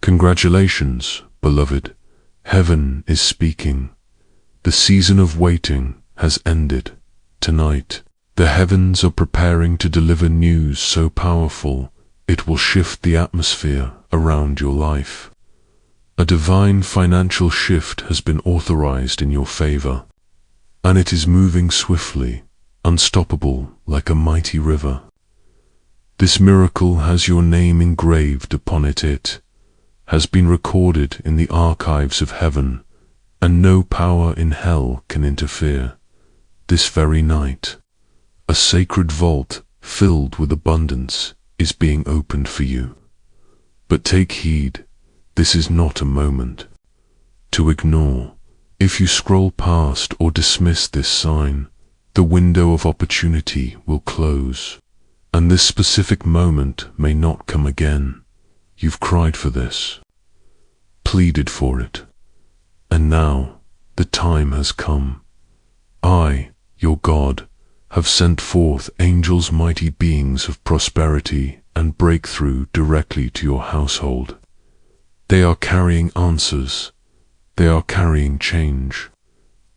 Congratulations, beloved. Heaven is speaking. The season of waiting has ended. Tonight, the heavens are preparing to deliver news so powerful it will shift the atmosphere around your life. A divine financial shift has been authorized in your favor, and it is moving swiftly, unstoppable like a mighty river. This miracle has your name engraved upon it. It has been recorded in the archives of heaven, and no power in hell can interfere. This very night, a sacred vault filled with abundance is being opened for you. But take heed, this is not a moment to ignore. If you scroll past or dismiss this sign, the window of opportunity will close, and this specific moment may not come again. You've cried for this, pleaded for it, and now the time has come. I, your God, have sent forth angels, mighty beings of prosperity and breakthrough directly to your household. They are carrying answers. They are carrying change.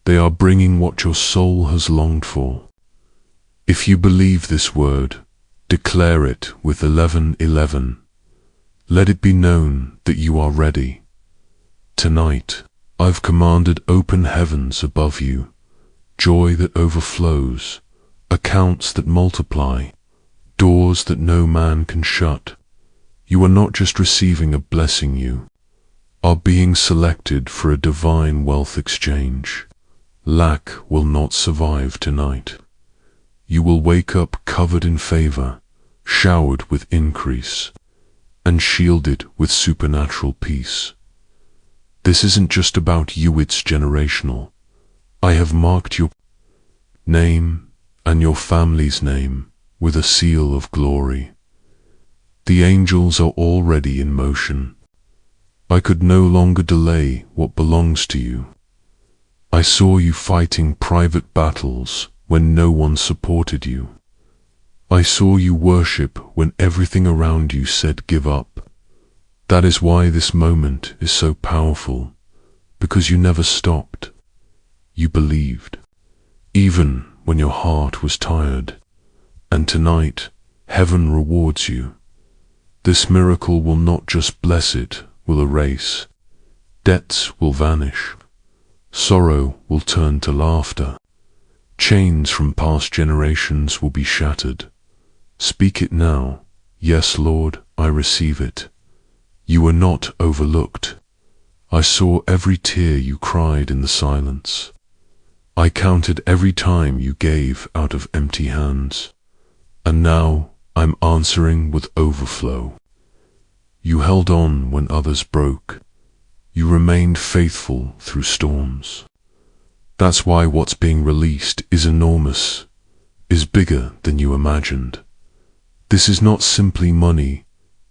They are bringing what your soul has longed for. If you believe this word, declare it with 11:11. Let it be known that you are ready. Tonight, I've commanded open heavens above you, joy that overflows, accounts that multiply, doors that no man can shut. You are not just receiving a blessing, you are being selected for a divine wealth exchange. Lack will not survive tonight. You will wake up covered in favor, showered with increase, and shielded with supernatural peace. This isn't just about you, it's generational. I have marked your name and your family's name with a seal of glory. The angels are already in motion. I could no longer delay what belongs to you. I saw you fighting private battles when no one supported you. I saw you worship when everything around you said give up. That is why this moment is so powerful, because you never stopped. You believed, even when your heart was tired. And tonight, heaven rewards you. This miracle will not just bless it, will erase. Debts will vanish. Sorrow will turn to laughter. Chains from past generations will be shattered. Speak it now. Yes, Lord, I receive it. You were not overlooked. I saw every tear you cried in the silence. I counted every time you gave out of empty hands. And now I'm answering with overflow. You held on when others broke. You remained faithful through storms. That's why what's being released is enormous, is bigger than you imagined. This is not simply money,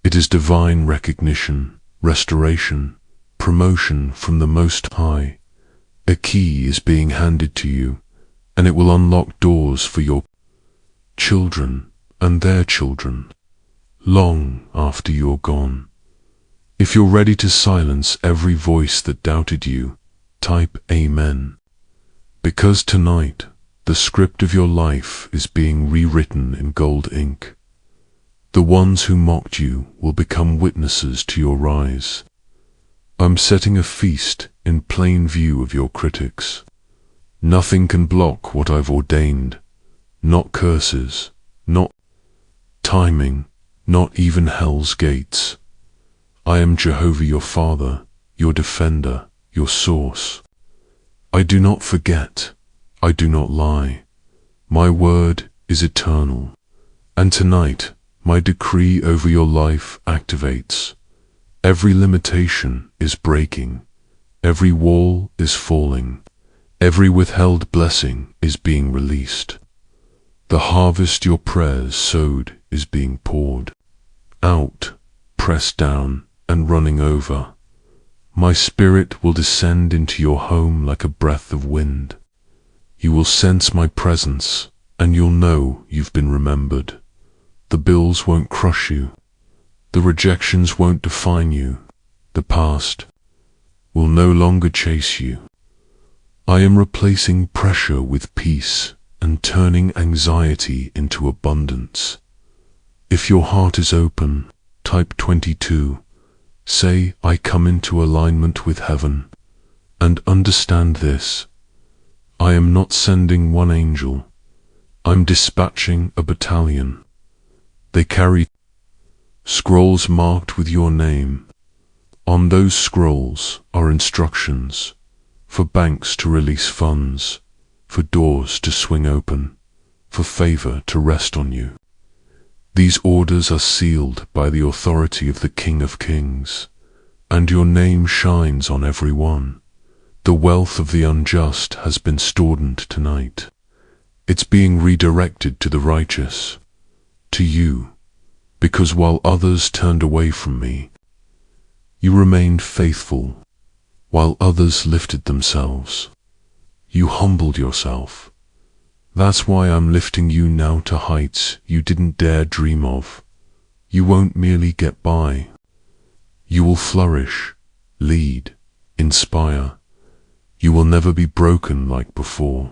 it is divine recognition, restoration, promotion from the Most High. A key is being handed to you, and it will unlock doors for your children and their children, long after you're gone. If you're ready to silence every voice that doubted you, type Amen. Because tonight, the script of your life is being rewritten in gold ink. The ones who mocked you will become witnesses to your rise. I'm setting a feast in plain view of your critics. Nothing can block what I've ordained. Not curses, not timing, not even hell's gates. I am Jehovah your Father, your defender, your source. I do not forget, I do not lie. My word is eternal, and tonight my decree over your life activates. Every limitation is breaking, every wall is falling, every withheld blessing is being released. The harvest your prayers sowed is being poured out, pressed down, and running over. My spirit will descend into your home like a breath of wind. You will sense my presence, and you'll know you've been remembered. The bills won't crush you. The rejections won't define you. The past will no longer chase you. I am replacing pressure with peace and turning anxiety into abundance. If your heart is open, type 22. Say, I come into alignment with heaven. And understand this. I am not sending one angel. I'm dispatching a battalion. They carry scrolls marked with your name. On those scrolls are instructions for banks to release funds, for doors to swing open, for favor to rest on you. These orders are sealed by the authority of the King of Kings, and your name shines on every one. The wealth of the unjust has been stored tonight. It's being redirected to the righteous, to you, because while others turned away from me, you remained faithful. While others lifted themselves, you humbled yourself. That's why I'm lifting you now to heights you didn't dare dream of. You won't merely get by. You will flourish, lead, inspire. You will never be broken like before.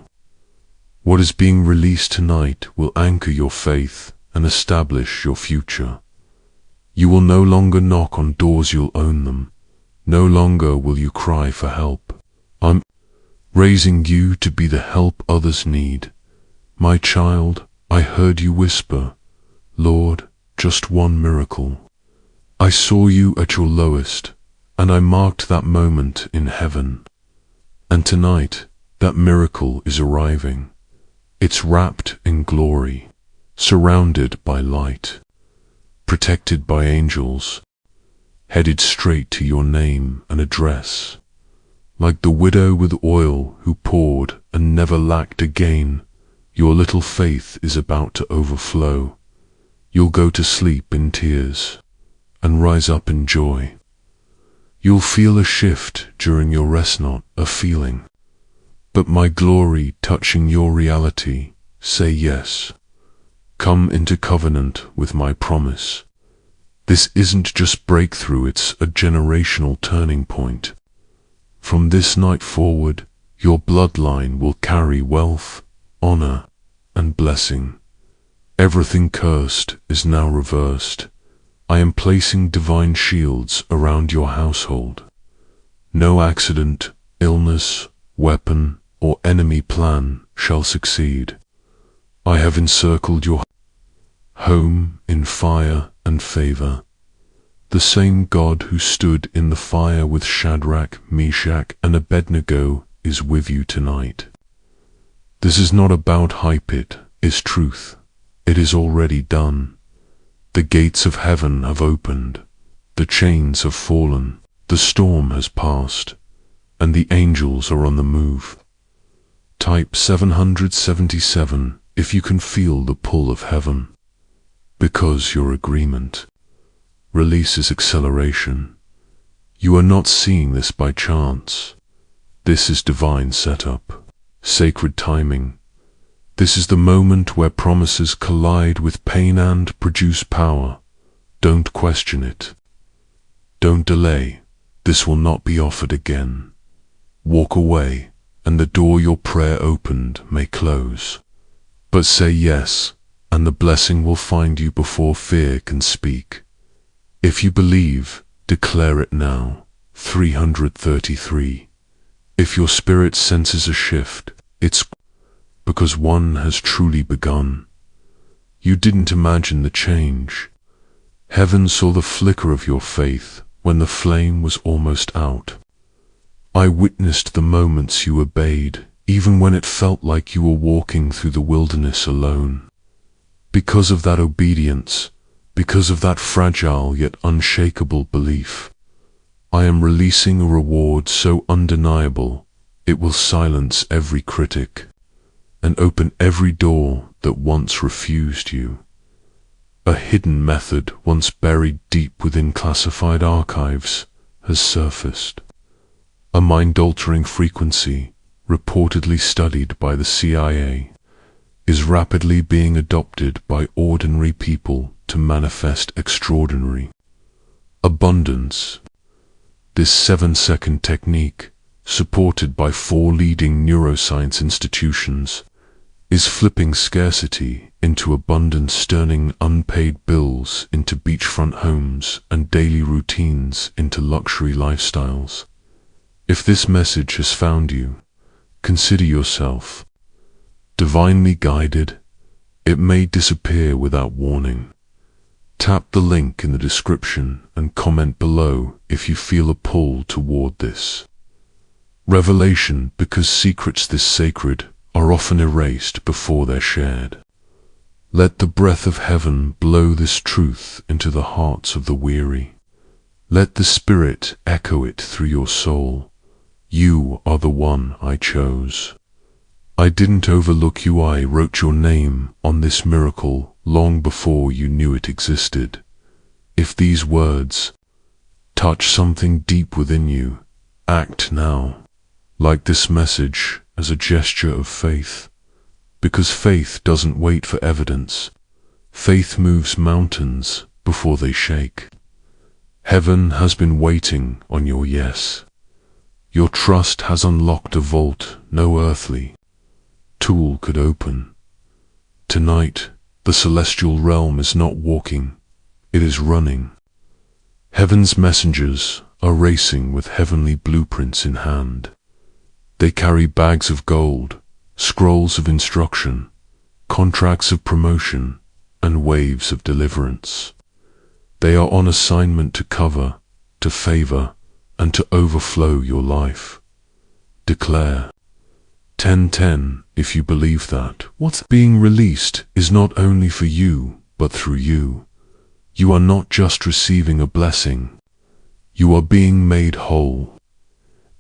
What is being released tonight will anchor your faith and establish your future. You will no longer knock on doors, you'll own them. No longer will you cry for help. I'm raising you to be the help others need. My child, I heard you whisper, Lord, just one miracle. I saw you at your lowest, and I marked that moment in heaven. And tonight, that miracle is arriving. It's wrapped in glory, surrounded by light, protected by angels, headed straight to your name and address. Like the widow with oil who poured and never lacked again, your little faith is about to overflow. You'll go to sleep in tears and rise up in joy. You'll feel a shift during your rest, not a feeling. But my glory touching your reality, say yes. Come into covenant with my promise. This isn't just breakthrough, it's a generational turning point. From this night forward, your bloodline will carry wealth, honor, and blessing. Everything cursed is now reversed. I am placing divine shields around your household. No accident, illness, weapon, or enemy plan shall succeed. I have encircled your home in fire and favor. The same God who stood in the fire with Shadrach, Meshach, and Abednego is with you tonight. This is not about hype, it is truth. It is already done. The gates of heaven have opened. The chains have fallen. The storm has passed. And the angels are on the move. Type 777 if you can feel the pull of heaven. Because your agreement releases acceleration. You are not seeing this by chance. This is divine setup, sacred timing. This is the moment where promises collide with pain and produce power. Don't question it. Don't delay. This will not be offered again. Walk away, and the door your prayer opened may close. But say yes, and the blessing will find you before fear can speak. If you believe, declare it now. 333. If your spirit senses a shift, it's because one has truly begun. You didn't imagine the change. Heaven saw the flicker of your faith when the flame was almost out. I witnessed the moments you obeyed, even when it felt like you were walking through the wilderness alone. Because of that obedience, because of that fragile yet unshakable belief, I am releasing a reward so undeniable it will silence every critic and open every door that once refused you. A hidden method once buried deep within classified archives has surfaced. A mind-altering frequency, reportedly studied by the CIA, is rapidly being adopted by ordinary people to manifest extraordinary abundance. This 7-second technique, supported by 4 leading neuroscience institutions, is flipping scarcity into abundance, turning unpaid bills into beachfront homes and daily routines into luxury lifestyles. If this message has found you, consider yourself divinely guided. It may disappear without warning. Tap the link in the description and comment below if you feel a pull toward this revelation, because secrets this sacred are often erased before they're shared. Let the breath of heaven blow this truth into the hearts of the weary. Let the Spirit echo it through your soul. You are the one I chose. I didn't overlook you, I wrote your name on this miracle long before you knew it existed. If these words touch something deep within you, act now. Like this message as a gesture of faith, because faith doesn't wait for evidence. Faith moves mountains before they shake. Heaven has been waiting on your yes. Your trust has unlocked a vault no earthly tool could open. Tonight, the celestial realm is not walking, it is running. Heaven's messengers are racing with heavenly blueprints in hand. They carry bags of gold, scrolls of instruction, contracts of promotion, and waves of deliverance. They are on assignment to cover, to favor, and to overflow your life. Declare 10:10 if you believe that what's being released is not only for you, but through you. You are not just receiving a blessing, you are being made whole.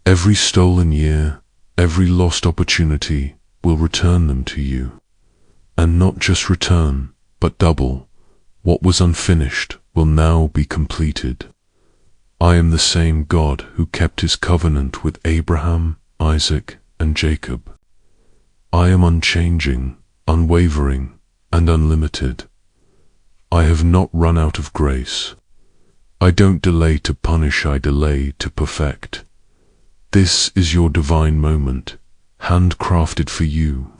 Every stolen year, every lost opportunity will return them to you. And not just return, but double. What was unfinished will now be completed. I am the same God who kept his covenant with Abraham, Isaac, and Jacob. I am unchanging, unwavering, and unlimited. I have not run out of grace. I don't delay to punish, I delay to perfect. This is your divine moment, handcrafted for you.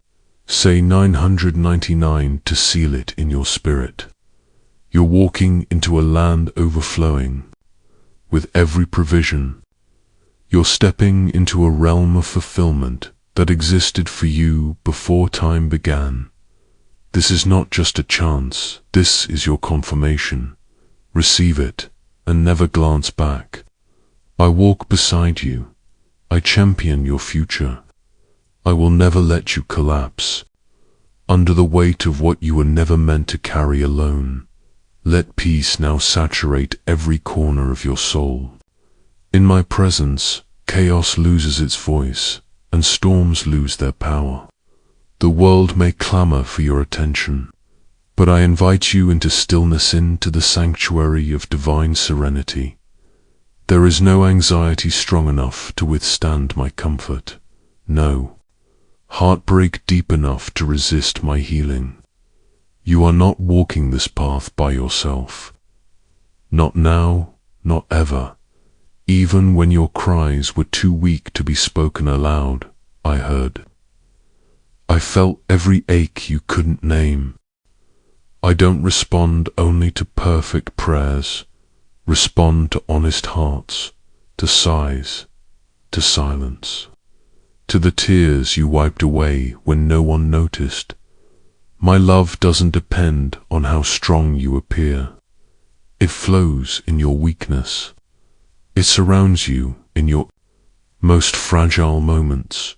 Say 999 to seal it in your spirit. You're walking into a land overflowing with every provision. You're stepping into a realm of fulfillment that existed for you before time began. This is not just a chance, this is your confirmation. Receive it and never glance back. I walk beside you. I champion your future. I will never let you collapse under the weight of what you were never meant to carry alone. Let peace now saturate every corner of your soul. In my presence, chaos loses its voice, and storms lose their power. The world may clamor for your attention, but I invite you into stillness, into the sanctuary of divine serenity. There is no anxiety strong enough to withstand my comfort. No heartbreak deep enough to resist my healing. You are not walking this path by yourself. Not now, not ever. Even when your cries were too weak to be spoken aloud, I heard. I felt every ache you couldn't name. I don't respond only to perfect prayers. Respond to honest hearts, to sighs, to silence, to the tears you wiped away when no one noticed. My love doesn't depend on how strong you appear. It flows in your weakness. It surrounds you in your most fragile moments.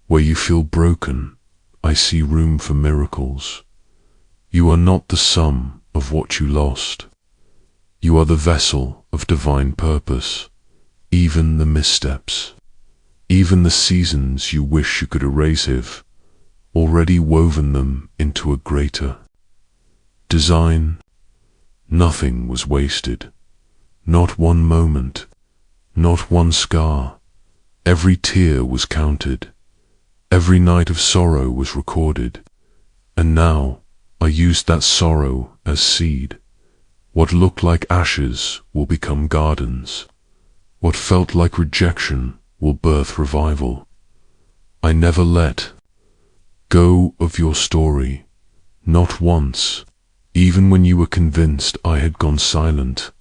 Where you feel broken, I see room for miracles. You are not the sum of what you lost. You are the vessel of divine purpose. Even the missteps, even the seasons you wish you could erase have already woven them into a greater design. Nothing was wasted. Not one moment, not one scar. Every tear was counted. Every night of sorrow was recorded. And now I used that sorrow as seed. What looked like ashes will become gardens. What felt like rejection will birth revival. I never let go of your story, not once. Even when you were convinced I had gone silent,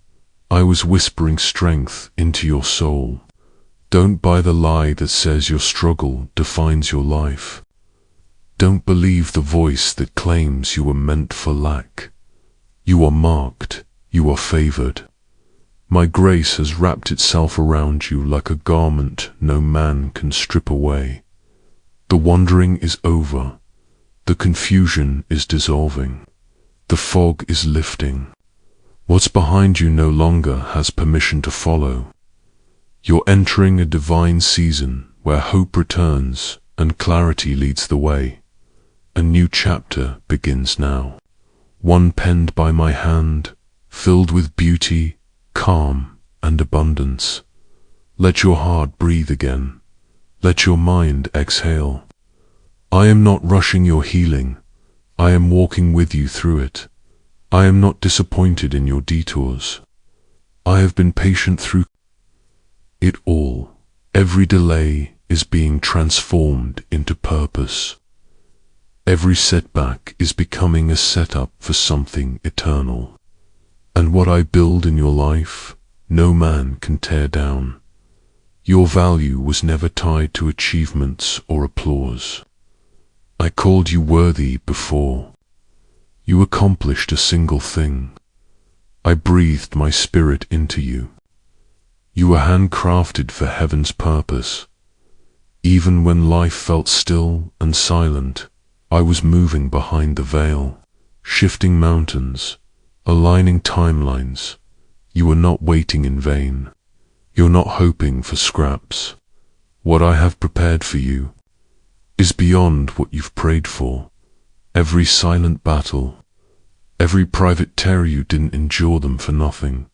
I was whispering strength into your soul. Don't buy the lie that says your struggle defines your life. Don't believe the voice that claims you were meant for lack. You are marked, you are favored. My grace has wrapped itself around you like a garment no man can strip away. The wandering is over. The confusion is dissolving. The fog is lifting. What's behind you no longer has permission to follow. You're entering a divine season where hope returns and clarity leads the way. A new chapter begins now. One penned by my hand, filled with beauty, calm, and abundance. Let your heart breathe again. Let your mind exhale. I am not rushing your healing. I am walking with you through it. I am not disappointed in your detours. I have been patient through it all. Every delay is being transformed into purpose. Every setback is becoming a setup for something eternal. And what I build in your life, no man can tear down. Your value was never tied to achievements or applause. I called you worthy before. You accomplished a single thing. I breathed my spirit into you. You were handcrafted for heaven's purpose. Even when life felt still and silent, I was moving behind the veil, shifting mountains, aligning timelines. You were not waiting in vain. You're not hoping for scraps. What I have prepared for you is beyond what you've prayed for. Every silent battle, every private terror, you didn't endure them for nothing.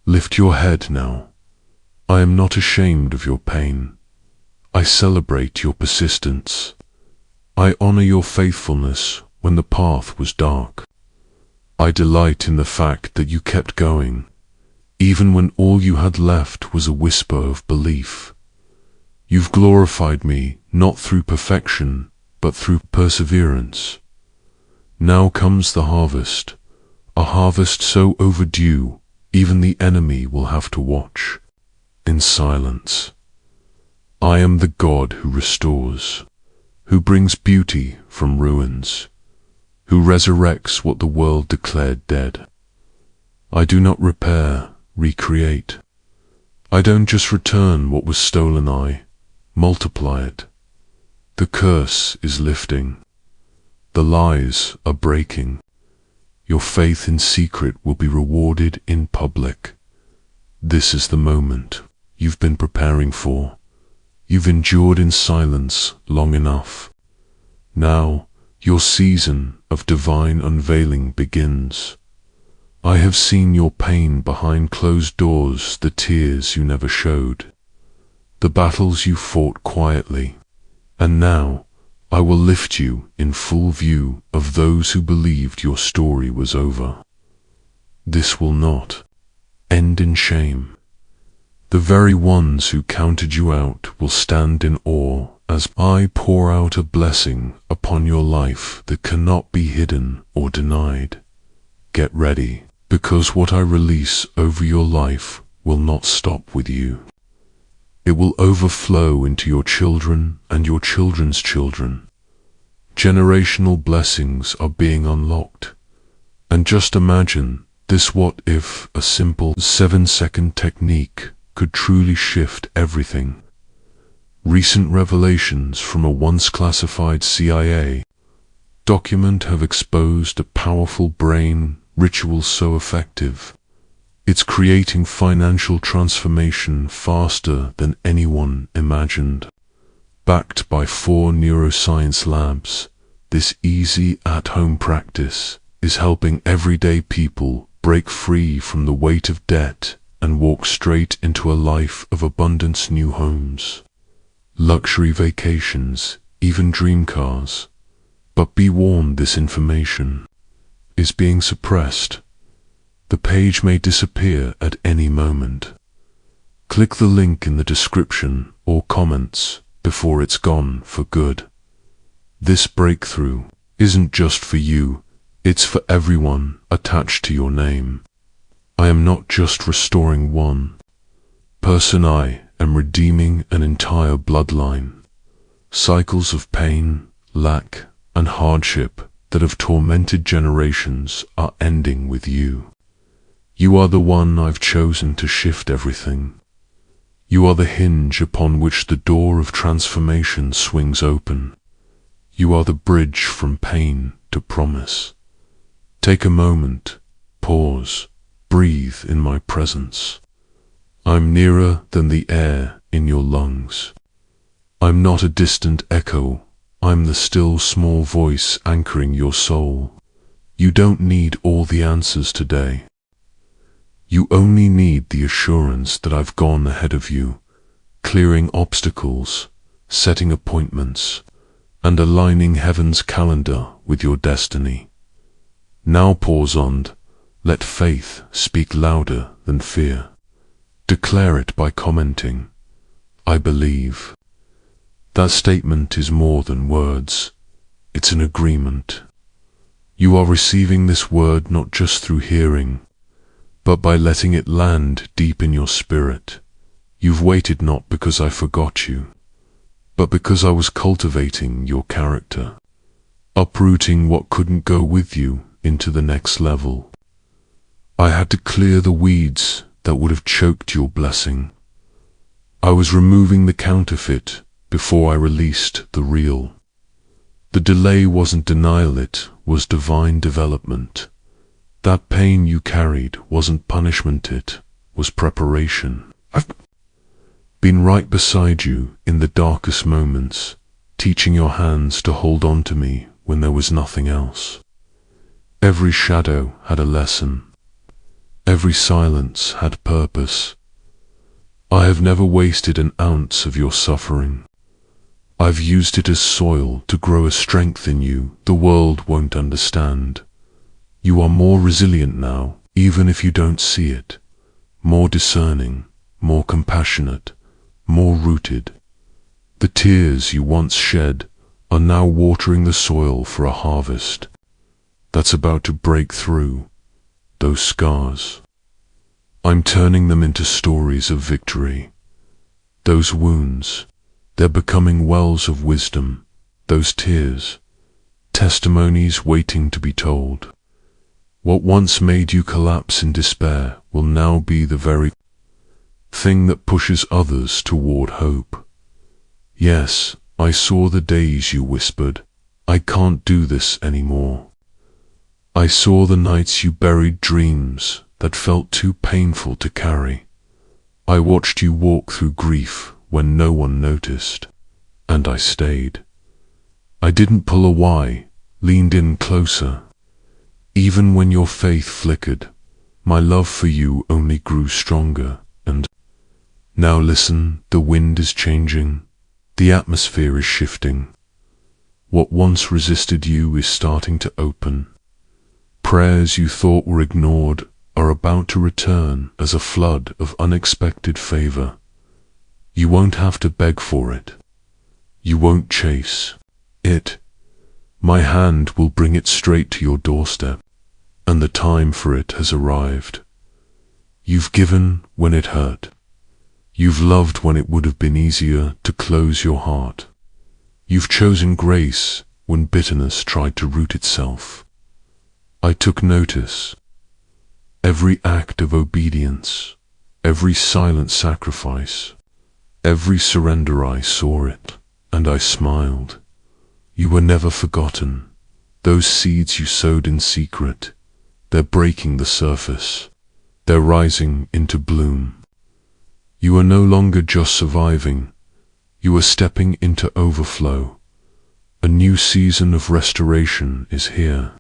Lift your head now. I am not ashamed of your pain. I celebrate your persistence. I honor your faithfulness when the path was dark. I delight in the fact that you kept going, even when all you had left was a whisper of belief. You've glorified me not through perfection, but through perseverance. Now comes the harvest, a harvest so overdue, even the enemy will have to watch in silence. I am the God who restores, who brings beauty from ruins, who resurrects what the world declared dead. I do not repair, recreate. I don't just return what was stolen, I multiply it. The curse is lifting. The lies are breaking. Your faith in secret will be rewarded in public. This is the moment you've been preparing for. You've endured in silence long enough. Now your season of divine unveiling begins. I have seen your pain behind closed doors, the tears you never showed, the battles you fought quietly, and now I will lift you in full view of those who believed your story was over. This will not end in shame. The very ones who counted you out will stand in awe as I pour out a blessing upon your life that cannot be hidden or denied. Get ready, because what I release over your life will not stop with you. It will overflow into your children and your children's children. Generational blessings are being unlocked. And just imagine this: what if a simple 7-second technique could truly shift everything? Recent revelations from a once classified CIA document have exposed a powerful brain ritual so effective, it's creating financial transformation faster than anyone imagined. Backed by 4 neuroscience labs, this easy at-home practice is helping everyday people break free from the weight of debt and walk straight into a life of abundance. New homes, luxury vacations, even dream cars. But be warned, this information is being suppressed. The page may disappear at any moment. Click the link in the description or comments before it's gone for good. This breakthrough isn't just for you, it's for everyone attached to your name. I am not just restoring one person, I am redeeming an entire bloodline. Cycles of pain, lack, and hardship that have tormented generations are ending with you. You are the one I've chosen to shift everything. You are the hinge upon which the door of transformation swings open. You are the bridge from pain to promise. Take a moment, pause, breathe in my presence. I'm nearer than the air in your lungs. I'm not a distant echo, I'm the still small voice anchoring your soul. You don't need all the answers today. You only need the assurance that I've gone ahead of you, clearing obstacles, setting appointments, and aligning heaven's calendar with your destiny. Now pause and let faith speak louder than fear. Declare it by commenting, I believe. That statement is more than words, it's an agreement. You are receiving this word not just through hearing, but by letting it land deep in your spirit. You've waited not because I forgot you, but because I was cultivating your character, uprooting what couldn't go with you into the next level. I had to clear the weeds that would have choked your blessing. I was removing the counterfeit before I released the real. The delay wasn't denial, it was divine development. That pain you carried wasn't punishment, it was preparation. I've been right beside you in the darkest moments, teaching your hands to hold on to me when there was nothing else. Every shadow had a lesson. Every silence had purpose. I have never wasted an ounce of your suffering. I've used it as soil to grow a strength in you the world won't understand. You are more resilient now, even if you don't see it. More discerning, more compassionate, more rooted. The tears you once shed are now watering the soil for a harvest that's about to break through those scars. I'm turning them into stories of victory. Those wounds, they're becoming wells of wisdom. Those tears, testimonies waiting to be told. What once made you collapse in despair will now be the very thing that pushes others toward hope. Yes, I saw the days you whispered, I can't do this anymore. I saw the nights you buried dreams that felt too painful to carry. I watched you walk through grief when no one noticed, and I stayed. I didn't pull away, leaned in closer. Even when your faith flickered, my love for you only grew stronger. And now listen, the wind is changing, the atmosphere is shifting. What once resisted you is starting to open. Prayers you thought were ignored are about to return as a flood of unexpected favor. You won't have to beg for it. You won't chase it. My hand will bring it straight to your doorstep, and the time for it has arrived. You've given when it hurt. You've loved when it would have been easier to close your heart. You've chosen grace when bitterness tried to root itself. I took notice. Every act of obedience, every silent sacrifice, every surrender, I saw it, and I smiled. You were never forgotten. Those seeds you sowed in secret, they're breaking the surface. They're rising into bloom. You are no longer just surviving. You are stepping into overflow. A new season of restoration is here.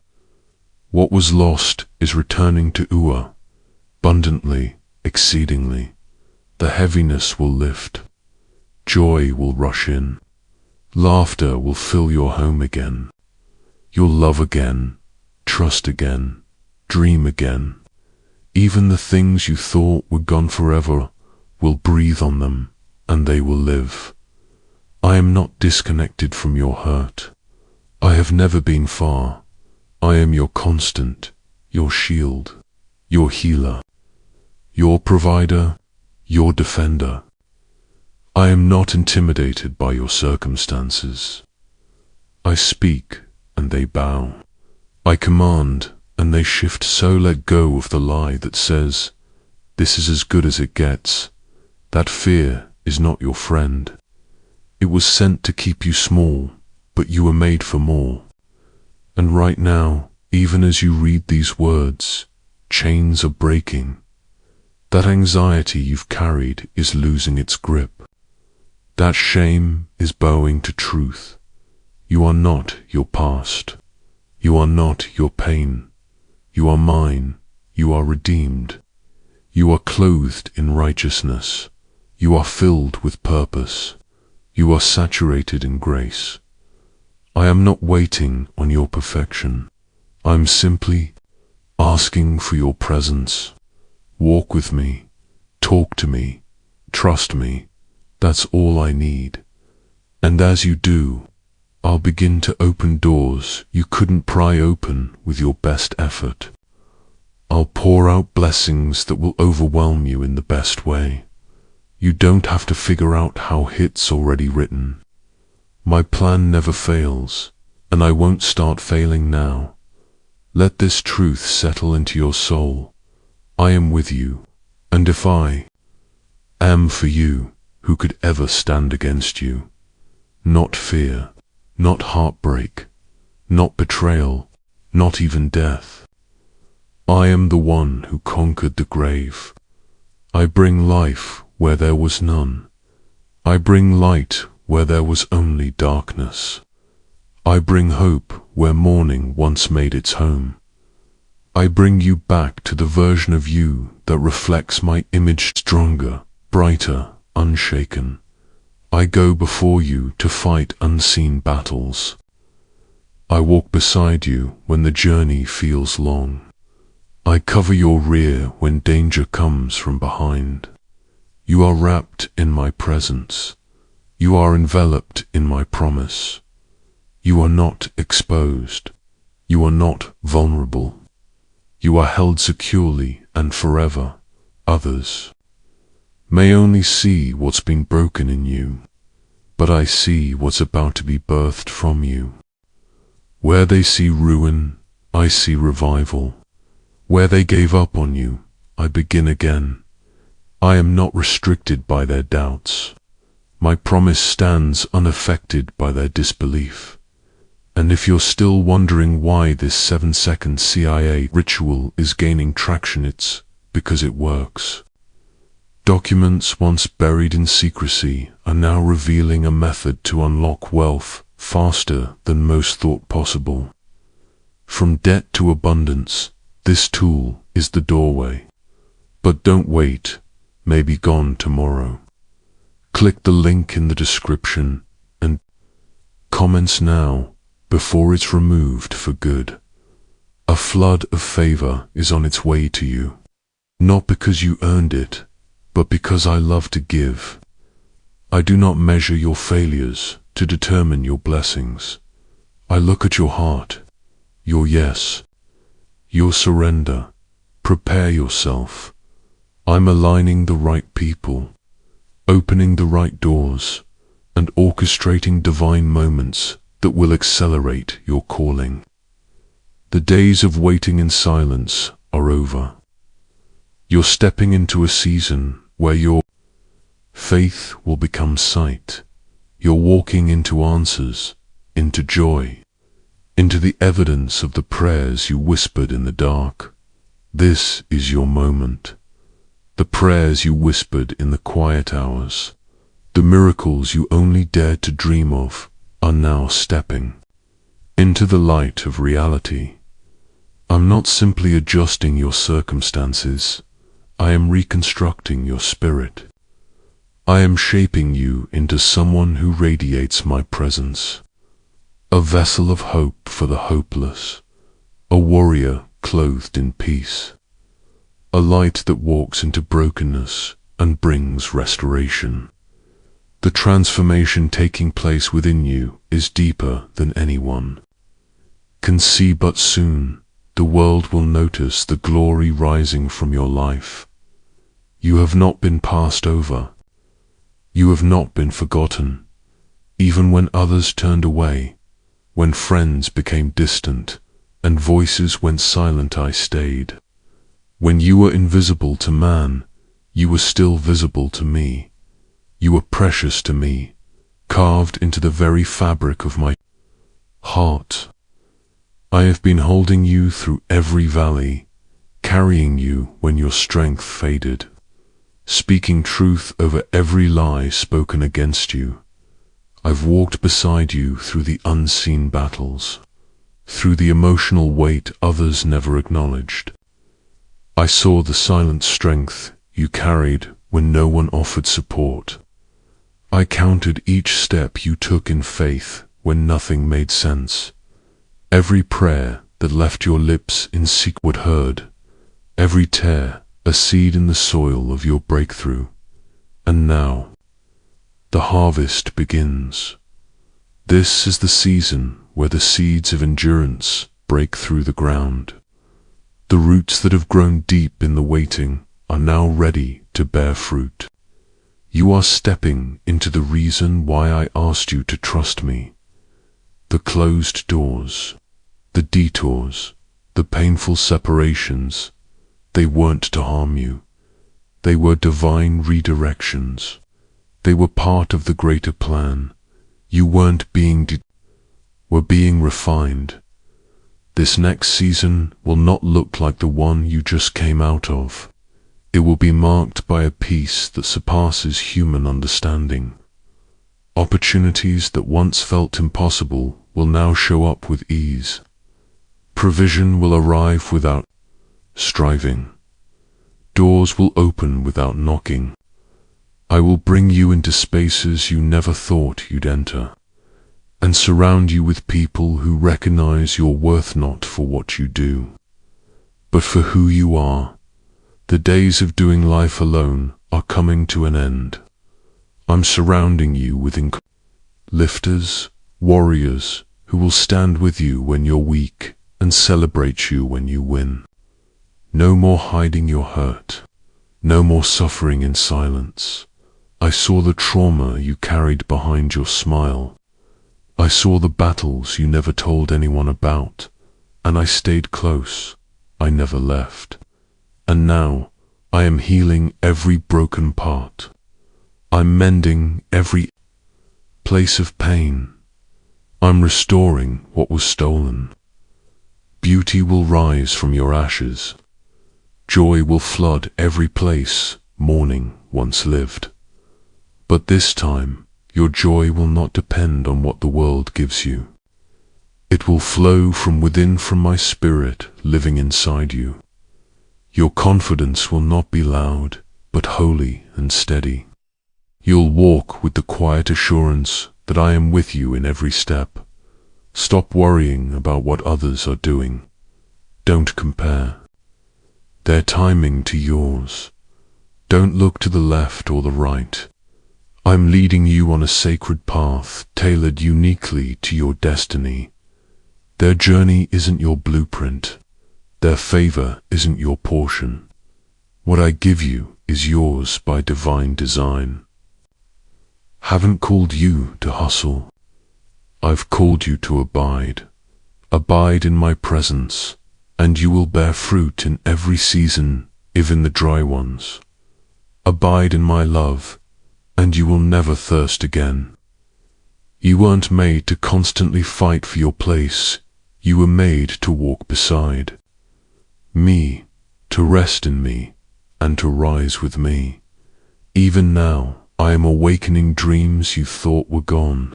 What was lost is returning to Ua, abundantly, exceedingly. The heaviness will lift. Joy will rush in. Laughter will fill your home again. You'll love again, trust again, dream again. Even the things you thought were gone forever will breathe on them, and they will live. I am not disconnected from your hurt. I have never been far. I am your constant, your shield, your healer, your provider, your defender. I am not intimidated by your circumstances. I speak, and they bow. I command, and they shift. So let go of the lie that says, "This is as good as it gets." That fear is not your friend. It was sent to keep you small, but you were made for more. And right now, even as you read these words, chains are breaking. That anxiety you've carried is losing its grip. That shame is bowing to truth. You are not your past. You are not your pain. You are mine. You are redeemed. You are clothed in righteousness. You are filled with purpose. You are saturated in grace. I am not waiting on your perfection. I'm simply asking for your presence. Walk with me. Talk to me. Trust me. That's all I need. And as you do, I'll begin to open doors you couldn't pry open with your best effort. I'll pour out blessings that will overwhelm you in the best way. You don't have to figure out how it's already written. My plan never fails, and I won't start failing now. Let this truth settle into your soul. I am with you, and if I am for you, who could ever stand against you? Not fear, not heartbreak, not betrayal, not even death. I am the one who conquered the grave. I bring life where there was none. I bring light where there was only darkness. I bring hope where mourning once made its home. I bring you back to the version of you that reflects my image, stronger, brighter, unshaken. I go before you to fight unseen battles. I walk beside you when the journey feels long. I cover your rear when danger comes from behind. You are wrapped in my presence. You are enveloped in my promise. You are not exposed. You are not vulnerable. You are held securely and forever. Others may only see what's been broken in you, but I see what's about to be birthed from you. Where they see ruin, I see revival. Where they gave up on you, I begin again. I am not restricted by their doubts. My promise stands unaffected by their disbelief. And if you're still wondering why this 7-second CIA ritual is gaining traction, it's because it works. Documents once buried in secrecy are now revealing a method to unlock wealth faster than most thought possible. From debt to abundance, this tool is the doorway. But don't wait, may be gone tomorrow. Click the link in the description and comments now before it's removed for good. A flood of favor is on its way to you. Not because you earned it, but because I love to give. I do not measure your failures to determine your blessings. I look at your heart, your yes, your surrender. Prepare yourself. I'm aligning the right people, opening the right doors, and orchestrating divine moments that will accelerate your calling. The days of waiting in silence are over. You're stepping into a season where your faith will become sight. You're walking into answers, into joy, into the evidence of the prayers you whispered in the dark. This is your moment. The prayers you whispered in the quiet hours, the miracles you only dared to dream of, are now stepping into the light of reality. I'm not simply adjusting your circumstances. I am reconstructing your spirit. I am shaping you into someone who radiates my presence. A vessel of hope for the hopeless. A warrior clothed in peace. A light that walks into brokenness and brings restoration. The transformation taking place within you is deeper than anyone can see, but soon the world will notice the glory rising from your life. You have not been passed over. You have not been forgotten. Even when others turned away, when friends became distant, and voices went silent, I stayed. When you were invisible to man, you were still visible to me. You were precious to me, carved into the very fabric of my heart. I have been holding you through every valley, carrying you when your strength faded, speaking truth over every lie spoken against you. I've walked beside you through the unseen battles, through the emotional weight others never acknowledged. I saw the silent strength you carried when no one offered support. I counted each step you took in faith when nothing made sense. Every prayer that left your lips in secret heard, every tear a seed in the soil of your breakthrough. And now, the harvest begins. This is the season where the seeds of endurance break through the ground. The roots that have grown deep in the waiting are now ready to bear fruit. You are stepping into the reason why I asked you to trust me. The closed doors, the detours, the painful separations, they weren't to harm you. They were divine redirections. They were part of the greater plan. You weren't being were being refined. This next season will not look like the one you just came out of. It will be marked by a peace that surpasses human understanding. Opportunities that once felt impossible will now show up with ease. Provision will arrive without striving. Doors will open without knocking. I will bring you into spaces you never thought you'd enter, and surround you with people who recognize your worth not for what you do, but for who you are. The days of doing life alone are coming to an end. I'm surrounding you with lifters, warriors, who will stand with you when you're weak and celebrate you when you win. No more hiding your hurt. No more suffering in silence. I saw the trauma you carried behind your smile. I saw the battles you never told anyone about, and I stayed close. I never left. And now, I am healing every broken part. I'm mending every place of pain. I'm restoring what was stolen. Beauty will rise from your ashes. Joy will flood every place mourning once lived. But this time, your joy will not depend on what the world gives you. It will flow from within, from my spirit living inside you. Your confidence will not be loud, but holy and steady. You'll walk with the quiet assurance that I am with you in every step. Stop worrying about what others are doing. Don't compare their timing to yours. Don't look to the left or the right. I'm leading you on a sacred path tailored uniquely to your destiny. Their journey isn't your blueprint. Their favor isn't your portion. What I give you is yours by divine design. Haven't called you to hustle. I've called you to abide. Abide in my presence, and you will bear fruit in every season, even the dry ones. Abide in my love, and you will never thirst again. You weren't made to constantly fight for your place. You were made to walk beside me, to rest in me, and to rise with me. Even now, I am awakening dreams you thought were gone.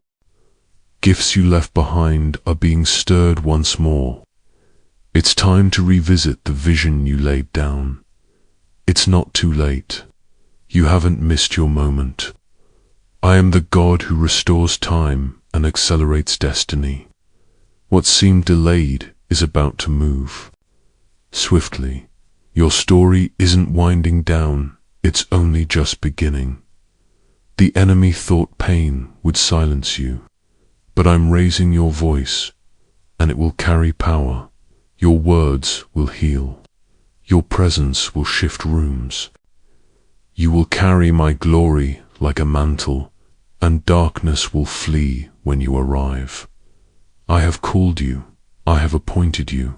Gifts you left behind are being stirred once more. It's time to revisit the vision you laid down. It's not too late. You haven't missed your moment. I am the God who restores time and accelerates destiny. What seemed delayed is about to move swiftly. Your story isn't winding down, It's only just beginning. The enemy thought pain would silence you, but I'm raising your voice, and it will carry power. Your words will heal. Your presence will shift rooms. You will carry my glory like a mantle, and darkness will flee when you arrive. I have called you. I have appointed you.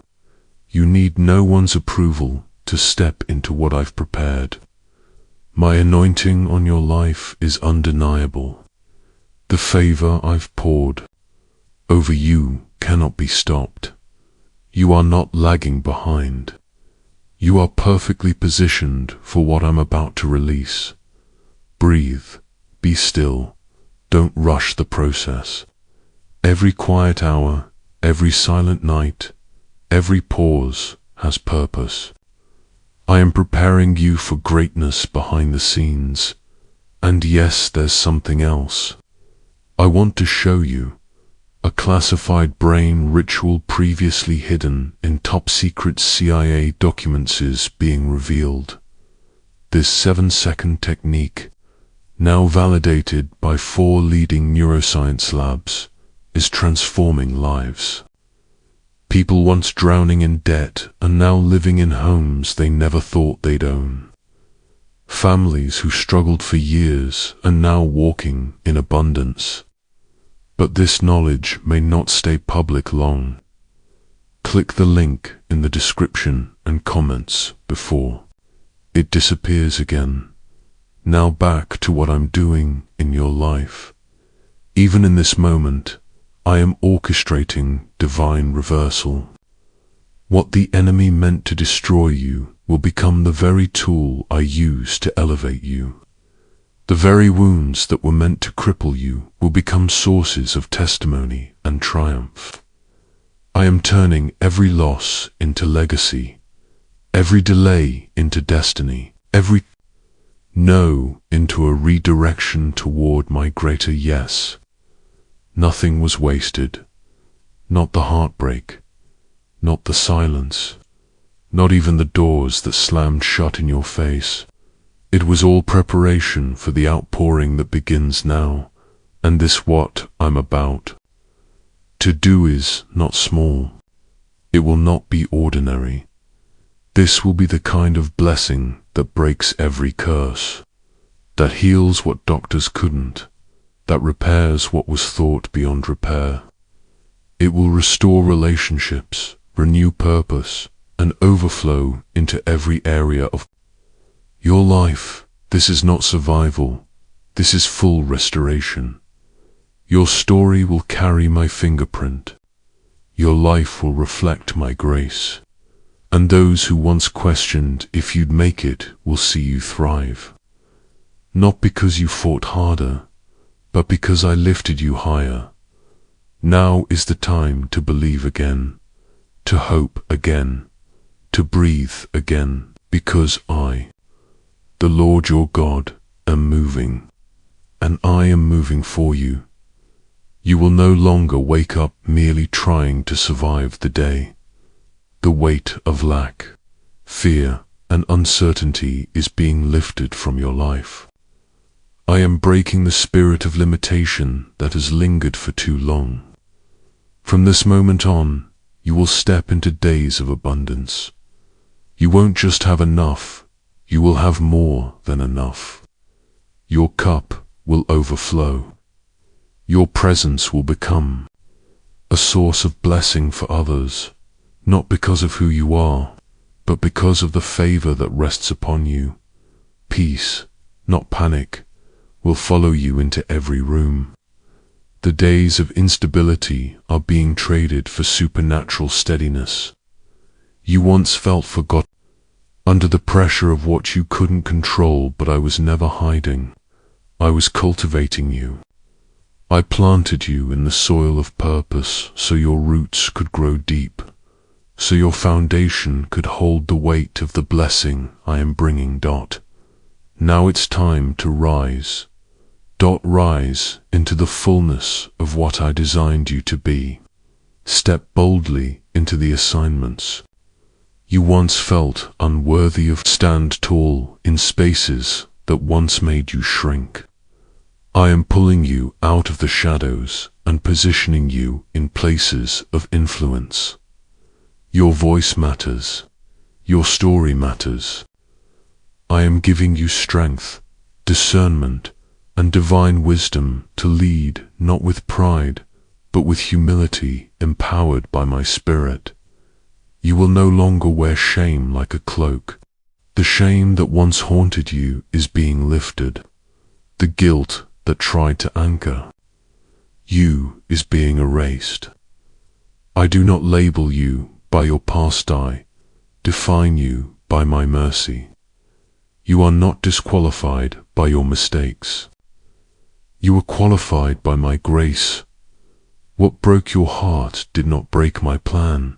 You need no one's approval to step into what I've prepared. My anointing on your life is undeniable. The favor I've poured over you cannot be stopped. You are not lagging behind. You are perfectly positioned for what I'm about to release. Breathe. Be still. Don't rush the process. Every quiet hour, every silent night, every pause has purpose. I am preparing you for greatness behind the scenes. And yes, there's something else. I want to show you a classified brain ritual previously hidden in top-secret CIA documents is being revealed. This 7-second technique, now validated by 4 leading neuroscience labs, is transforming lives. People once drowning in debt are now living in homes they never thought they'd own. Families who struggled for years are now walking in abundance. But this knowledge may not stay public long. Click the link in the description and comments before it disappears again. Now back to what I'm doing in your life. Even in this moment, I am orchestrating divine reversal. What the enemy meant to destroy you will become the very tool I use to elevate you. The very wounds that were meant to cripple you will become sources of testimony and triumph. I am turning every loss into legacy, every delay into destiny, every no into a redirection toward my greater yes. Nothing was wasted, not the heartbreak, not the silence, not even the doors that slammed shut in your face. It was all preparation for the outpouring that begins now, and this what I'm about to do is not small. It will not be ordinary. This will be the kind of blessing that breaks every curse, that heals what doctors couldn't, that repairs what was thought beyond repair. It will restore relationships, renew purpose, and overflow into every area of your life. This is not survival. This is full restoration. Your story will carry my fingerprint. Your life will reflect my grace. And those who once questioned if you'd make it will see you thrive. Not because you fought harder, but because I lifted you higher. Now is the time to believe again, to hope again, to breathe again, because I, the Lord your God, am moving, and I am moving for you. You will no longer wake up merely trying to survive the day. The weight of lack, fear, and uncertainty is being lifted from your life. I am breaking the spirit of limitation that has lingered for too long. From this moment on, you will step into days of abundance. You won't just have enough, you will have more than enough. Your cup will overflow. Your presence will become a source of blessing for others, not because of who you are, but because of the favor that rests upon you. Peace, not panic, will follow you into every room. The days of instability are being traded for supernatural steadiness. You once felt forgotten, under the pressure of what you couldn't control, but I was never hiding. I was cultivating you. I planted you in the soil of purpose so your roots could grow deep, so your foundation could hold the weight of the blessing I am bringing. Now it's time to rise. Rise into the fullness of what I designed you to be. Step boldly into the assignments. You once felt unworthy of stand tall in spaces that once made you shrink. I am pulling you out of the shadows and positioning you in places of influence. Your voice matters. Your story matters. I am giving you strength, discernment, and divine wisdom to lead, not with pride, but with humility, empowered by my spirit. You will no longer wear shame like a cloak. The shame that once haunted you is being lifted. The guilt that tried to anchor you is being erased. I do not label you by your past define you by my mercy. You are not disqualified by your mistakes. You are qualified by my grace. What broke your heart did not break my plan.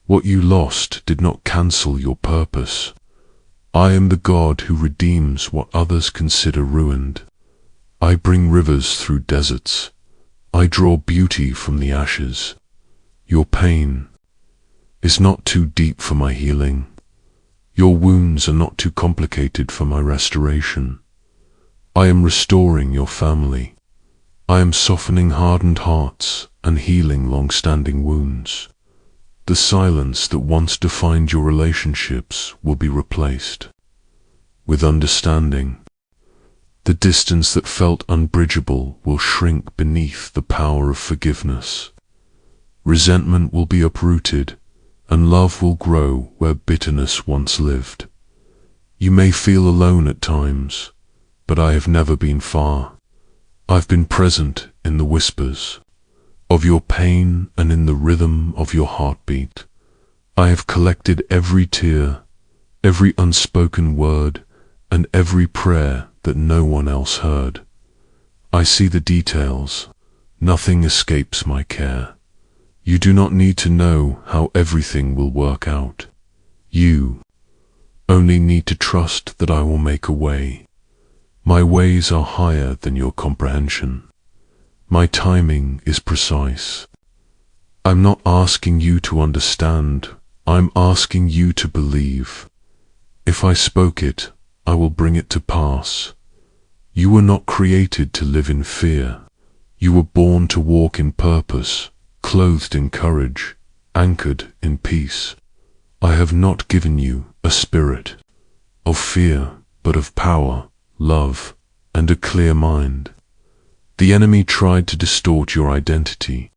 What you lost did not cancel your purpose. I am the God who redeems what others consider ruined. I bring rivers through deserts. I draw beauty from the ashes. Your pain is not too deep for my healing. Your wounds are not too complicated for my restoration. I am restoring your family. I am softening hardened hearts and healing long-standing wounds. The silence that once defined your relationships will be replaced with understanding. The distance that felt unbridgeable will shrink beneath the power of forgiveness. Resentment will be uprooted, and love will grow where bitterness once lived. You may feel alone at times, but I have never been far. I've been present in the whispers of your pain and in the rhythm of your heartbeat. I have collected every tear, every unspoken word, and every prayer that no one else heard. I see the details. Nothing escapes my care. You do not need to know how everything will work out. You only need to trust that I will make a way. My ways are higher than your comprehension. My timing is precise. I'm not asking you to understand. I'm asking you to believe. If I spoke it, I will bring it to pass. You were not created to live in fear. You were born to walk in purpose, clothed in courage, anchored in peace. I have not given you a spirit of fear, but of power, love, and a clear mind. The enemy tried to distort your identity.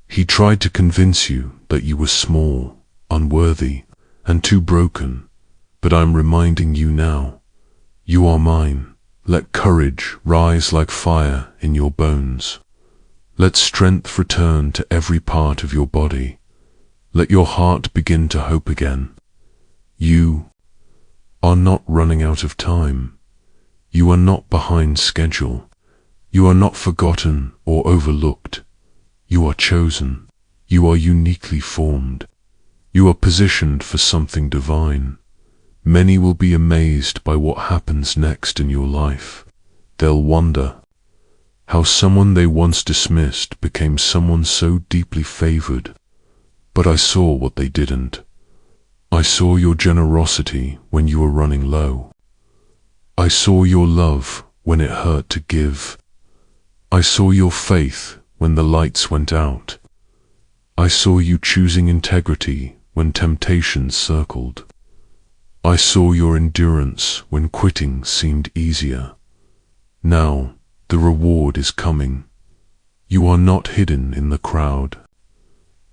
He tried to convince you that you were small, unworthy, and too broken. But I'm reminding you now, you are mine. Let courage rise like fire in your bones. Let strength return to every part of your body. Let your heart begin to hope again. You are not running out of time. You are not behind schedule. You are not forgotten or overlooked. You are chosen. You are uniquely formed. You are positioned for something divine. Many will be amazed by what happens next in your life. They'll wonder how someone they once dismissed became someone so deeply favored. But I saw what they didn't. I saw your generosity when you were running low. I saw your love when it hurt to give. I saw your faith when the lights went out. I saw you choosing integrity when temptations circled. I saw your endurance when quitting seemed easier. Now the reward is coming. You are not hidden in the crowd.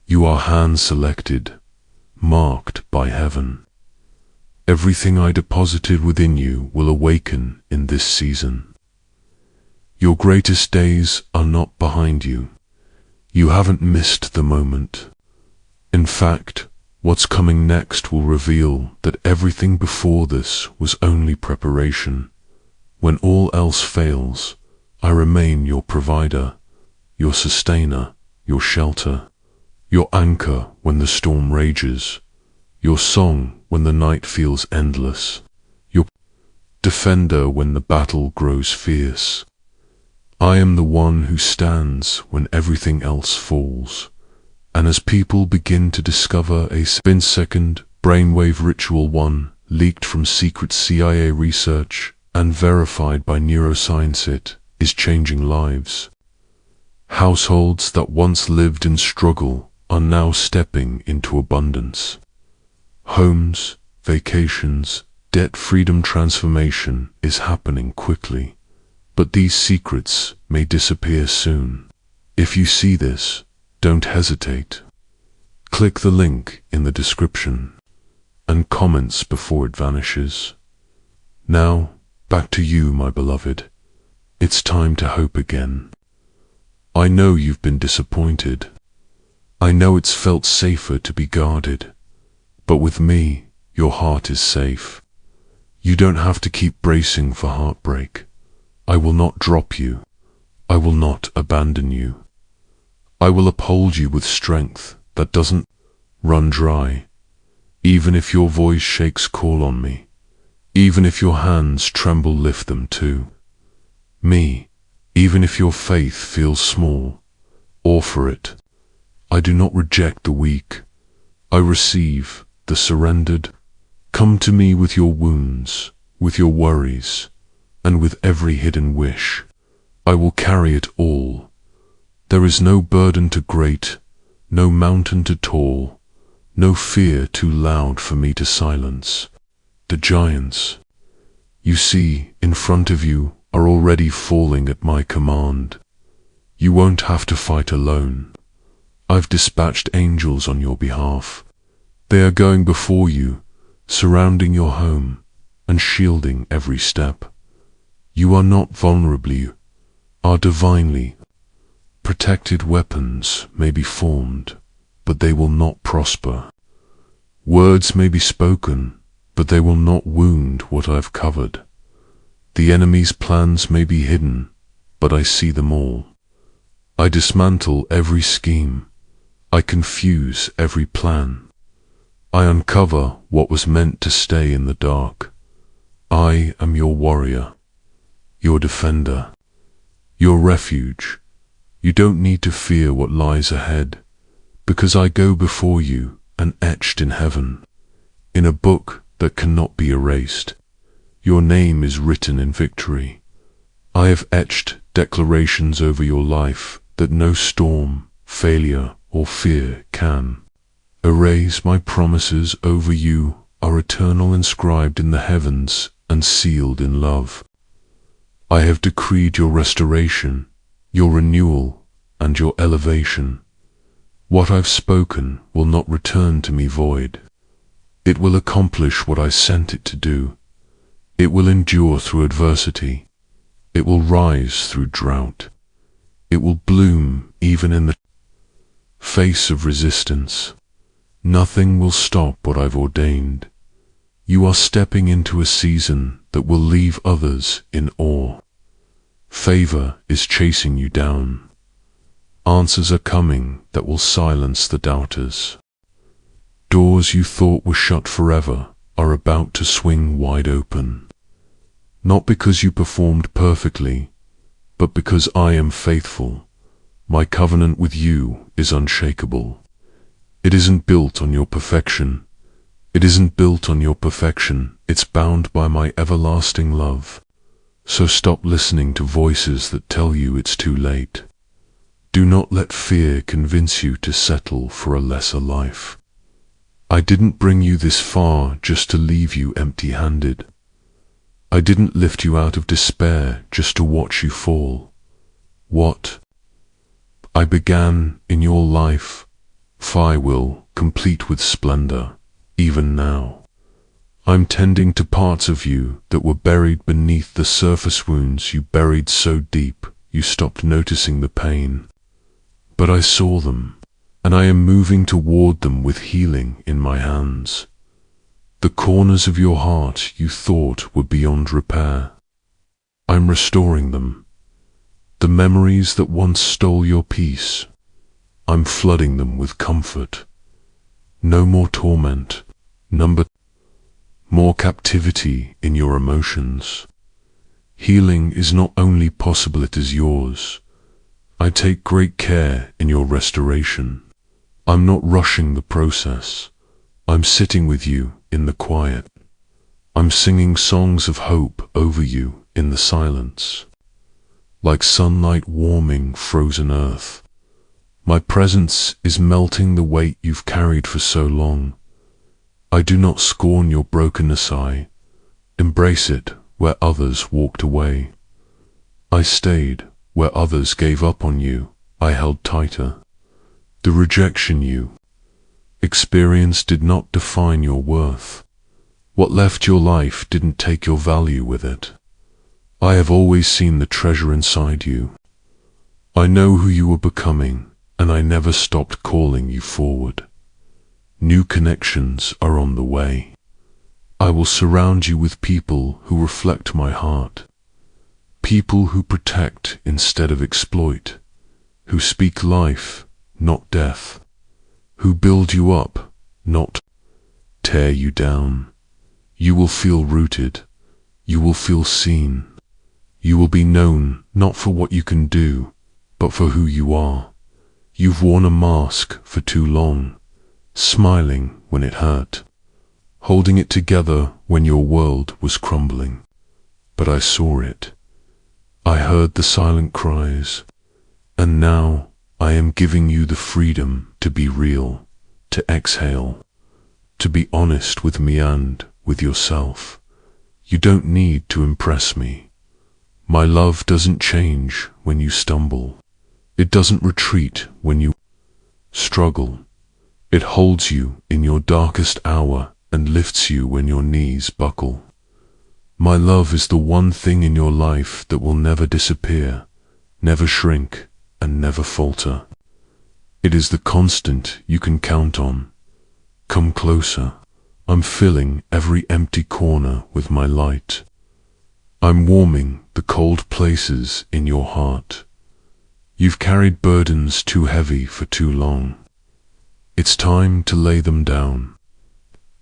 You are hand-selected, marked by heaven. Everything I deposited within you will awaken in this season. Your greatest days are not behind you. You haven't missed the moment. In fact, what's coming next will reveal that everything before this was only preparation. When all else fails, I remain your provider, your sustainer, your shelter, your anchor when the storm rages, your song when the night feels endless, your defender when the battle grows fierce. I am the one who stands when everything else falls. And as people begin to discover a spin-second Brainwave Ritual 1, leaked from secret CIA research and verified by neuroscience, it is changing lives. Households that once lived in struggle are now stepping into abundance. Homes, vacations, debt freedom transformation is happening quickly. But these secrets may disappear soon. If you see this, don't hesitate. Click the link in the description and comments before it vanishes. Now, back to you, my beloved. It's time to hope again. I know you've been disappointed. I know it's felt safer to be guarded. But with me, your heart is safe. You don't have to keep bracing for heartbreak. I will not drop you. I will not abandon you. I will uphold you with strength that doesn't run dry. Even if your voice shakes, call on me. Even if your hands tremble, lift them too. Me, even if your faith feels small, offer it. I do not reject the weak. I receive the surrendered. Come to me with your wounds, with your worries, and with every hidden wish. I will carry it all. There is no burden too great, no mountain too tall, no fear too loud for me to silence. The giants you see in front of you are already falling at my command. You won't have to fight alone. I've dispatched angels on your behalf. They are going before you, surrounding your home and shielding every step. You are not vulnerable, you are divinely protected. Weapons may be formed, but they will not prosper. Words may be spoken, but they will not wound what I've covered. The enemy's plans may be hidden, but I see them all. I dismantle every scheme. I confuse every plan. I uncover what was meant to stay in the dark. I am your warrior, your defender, your refuge. You don't need to fear what lies ahead, because I go before you and etched in heaven, in a book that cannot be erased. Your name is written in victory. I have etched declarations over your life that no storm, failure, or fear can erase. My promises over you are eternal, inscribed in the heavens and sealed in love. I have decreed your restoration, your renewal, and your elevation. What I've spoken will not return to me void. It will accomplish what I sent it to do. It will endure through adversity. It will rise through drought. It will bloom even in the face of resistance. Nothing will stop what I've ordained. You are stepping into a season that will leave others in awe. Favor is chasing you down. Answers are coming that will silence the doubters. Doors you thought were shut forever are about to swing wide open. Not because you performed perfectly, but because I am faithful. My covenant with you is unshakable. It isn't built on your perfection. It isn't built on your perfection. It's bound by my everlasting love. So stop listening to voices that tell you it's too late. Do not let fear convince you to settle for a lesser life. I didn't bring you this far just to leave you empty-handed. I didn't lift you out of despair just to watch you fall. What I began in your life, I will complete with splendor, even now. I'm tending to parts of you that were buried beneath the surface, wounds you buried so deep you stopped noticing the pain. But I saw them, and I am moving toward them with healing in my hands. The corners of your heart you thought were beyond repair. I'm restoring them. The memories that once stole your peace, I'm flooding them with comfort. No more torment, more captivity in your emotions. Healing is not only possible, it is yours. I take great care in your restoration. I'm not rushing the process. I'm sitting with you in the quiet. I'm singing songs of hope over you in the silence. Like sunlight warming frozen earth, my presence is melting the weight you've carried for so long. I do not scorn your brokenness, I embrace it where others walked away. I stayed where others gave up on you, I held tighter. The rejection you experienced did not define your worth. What left your life didn't take your value with it. I have always seen the treasure inside you. I know who you were becoming, and I never stopped calling you forward. New connections are on the way. I will surround you with people who reflect my heart. People who protect instead of exploit, who speak life, not death, who build you up, not tear you down. You will feel rooted. You will feel seen. You will be known not for what you can do, but for who you are. You've worn a mask for too long, smiling when it hurt, holding it together when your world was crumbling. But I saw it. I heard the silent cries, and now I am giving you the freedom to be real, to exhale, to be honest with me and with yourself. You don't need to impress me. My love doesn't change when you stumble. It doesn't retreat when you struggle. It holds you in your darkest hour and lifts you when your knees buckle. My love is the one thing in your life that will never disappear, never shrink, and never falter. It is the constant you can count on. Come closer. I'm filling every empty corner with my light. I'm warming the cold places in your heart. You've carried burdens too heavy for too long. It's time to lay them down.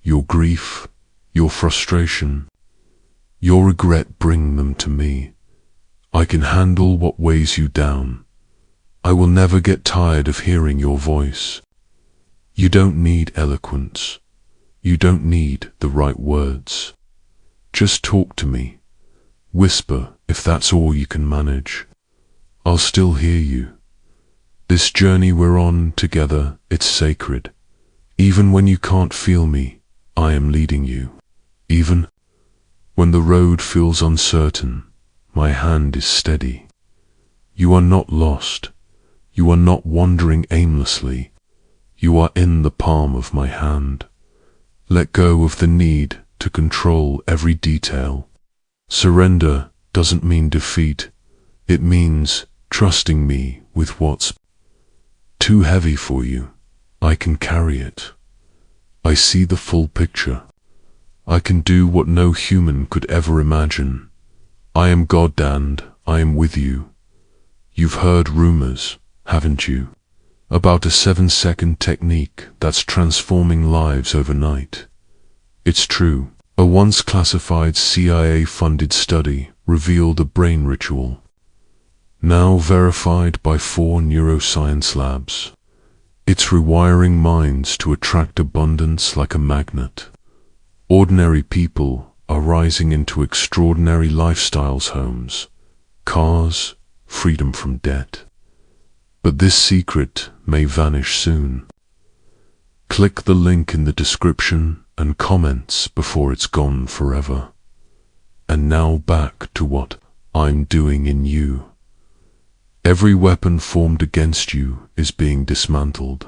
Your grief, your frustration, your regret, bring them to me. I can handle what weighs you down. I will never get tired of hearing your voice. You don't need eloquence. You don't need the right words. Just talk to me. Whisper if that's all you can manage. I'll still hear you. This journey we're on together, it's sacred. Even when you can't feel me, I am leading you. Even when the road feels uncertain, my hand is steady. You are not lost. You are not wandering aimlessly. You are in the palm of my hand. Let go of the need to control every detail. Surrender doesn't mean defeat. It means trusting me with what's too heavy for you. I can carry it. I see the full picture. I can do what no human could ever imagine. I am God and I am with you. You've heard rumors, haven't you, about a 7-second technique that's transforming lives overnight. It's true. A once classified CIA-funded study revealed a brain ritual, now verified by 4 neuroscience labs. It's rewiring minds to attract abundance like a magnet. Ordinary people are rising into extraordinary lifestyles, homes, cars, freedom from debt. But this secret may vanish soon. Click the link in the description and comments before it's gone forever. And now back to what I'm doing in you. Every weapon formed against you is being dismantled.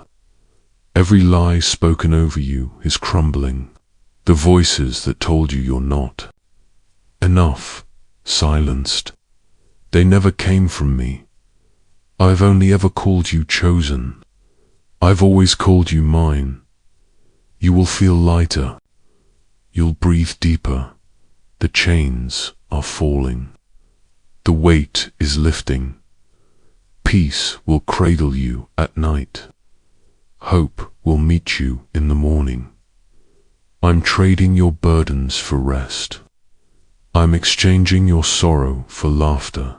Every lie spoken over you is crumbling. The voices that told you you're not enough, silenced. They never came from me. I've only ever called you chosen. I've always called you mine. You will feel lighter. You'll breathe deeper. The chains are falling. The weight is lifting. Peace will cradle you at night. Hope will meet you in the morning. I'm trading your burdens for rest. I'm exchanging your sorrow for laughter.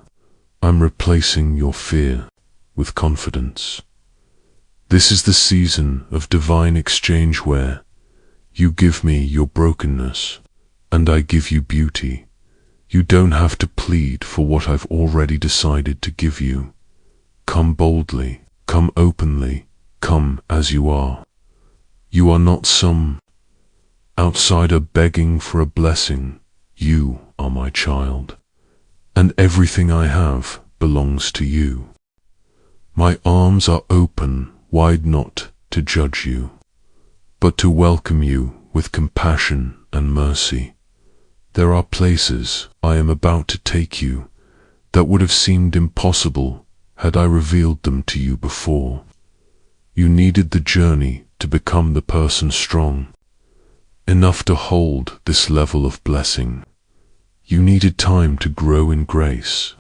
I'm replacing your fear with confidence. This is the season of divine exchange where You give me your brokenness, and I give you beauty. You don't have to plead for what I've already decided to give you. Come boldly, come openly, come as you are. You are not some outsider begging for a blessing. You are my child, and everything I have belongs to you. My arms are open wide, not to judge you, but to welcome you with compassion and mercy. There are places I am about to take you that would have seemed impossible had I revealed them to you before. You needed the journey to become the person strong enough to hold this level of blessing. You needed time to grow in grace,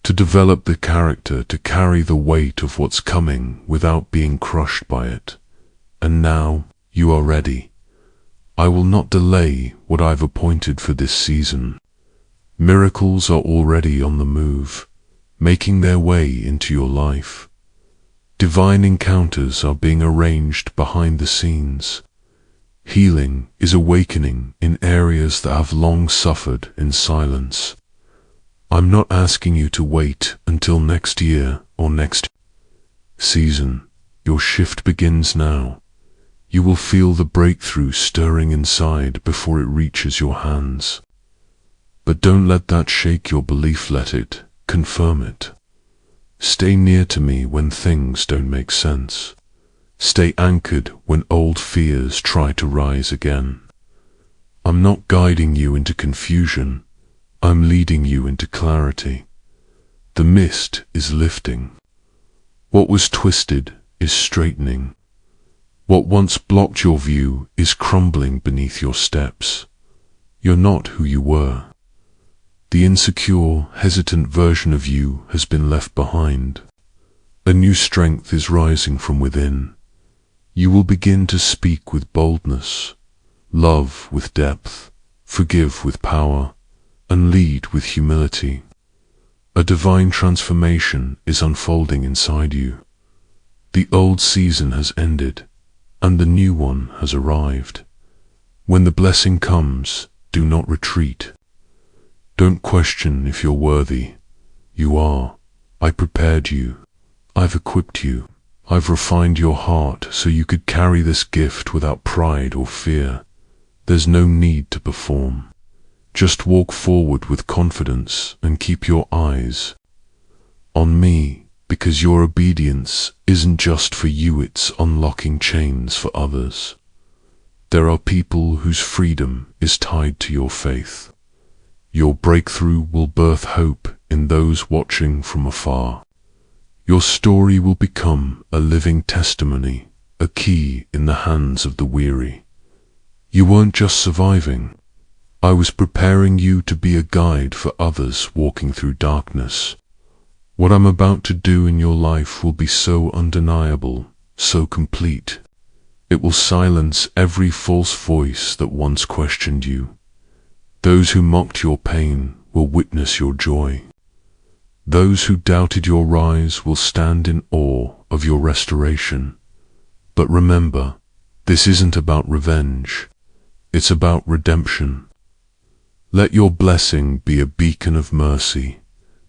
to develop the character to carry the weight of what's coming without being crushed by it. And now you are ready. I will not delay what I've appointed for this season. Miracles are already on the move, making their way into your life. Divine encounters are being arranged behind the scenes. Healing is awakening in areas that have long suffered in silence. I'm not asking you to wait until next year or next season. Your shift begins now. You will feel the breakthrough stirring inside before it reaches your hands. But don't let that shake your belief, let it confirm it. Stay near to me when things don't make sense. Stay anchored when old fears try to rise again. I'm not guiding you into confusion. I'm leading you into clarity. The mist is lifting. What was twisted is straightening. What once blocked your view is crumbling beneath your steps. You're not who you were. The insecure, hesitant version of you has been left behind. A new strength is rising from within. You will begin to speak with boldness, love with depth, forgive with power, and lead with humility. A divine transformation is unfolding inside you. The old season has ended, and the new one has arrived. When the blessing comes, do not retreat. Don't question if you're worthy. You are. I prepared you. I've equipped you. I've refined your heart so you could carry this gift without pride or fear. There's no need to perform. Just walk forward with confidence and keep your eyes on me, because your obedience isn't just for you, it's unlocking chains for others. There are people whose freedom is tied to your faith. Your breakthrough will birth hope in those watching from afar. Your story will become a living testimony, a key in the hands of the weary. You weren't just surviving. I was preparing you to be a guide for others walking through darkness. What I'm about to do in your life will be so undeniable, so complete. It will silence every false voice that once questioned you. Those who mocked your pain will witness your joy. Those who doubted your rise will stand in awe of your restoration. But remember, this isn't about revenge. It's about redemption. Let your blessing be a beacon of mercy,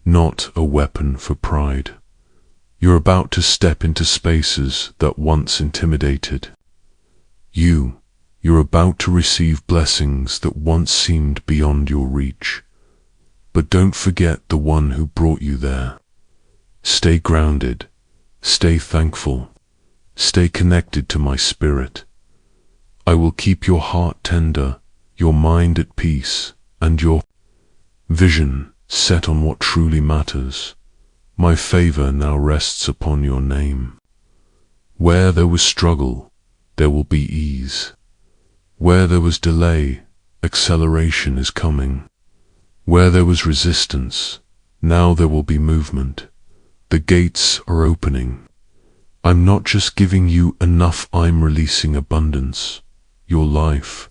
not a weapon for pride. You're about to step into spaces that once intimidated. You're about to receive blessings that once seemed beyond your reach. But don't forget the one who brought you there. Stay grounded, stay thankful, stay connected to my spirit. I will keep your heart tender, your mind at peace, and your vision set on what truly matters. My favor now rests upon your name. Where there was struggle, there will be ease. Where there was delay, acceleration is coming. Where there was resistance, now there will be movement. The gates are opening. I'm not just giving you enough, I'm releasing abundance. Your life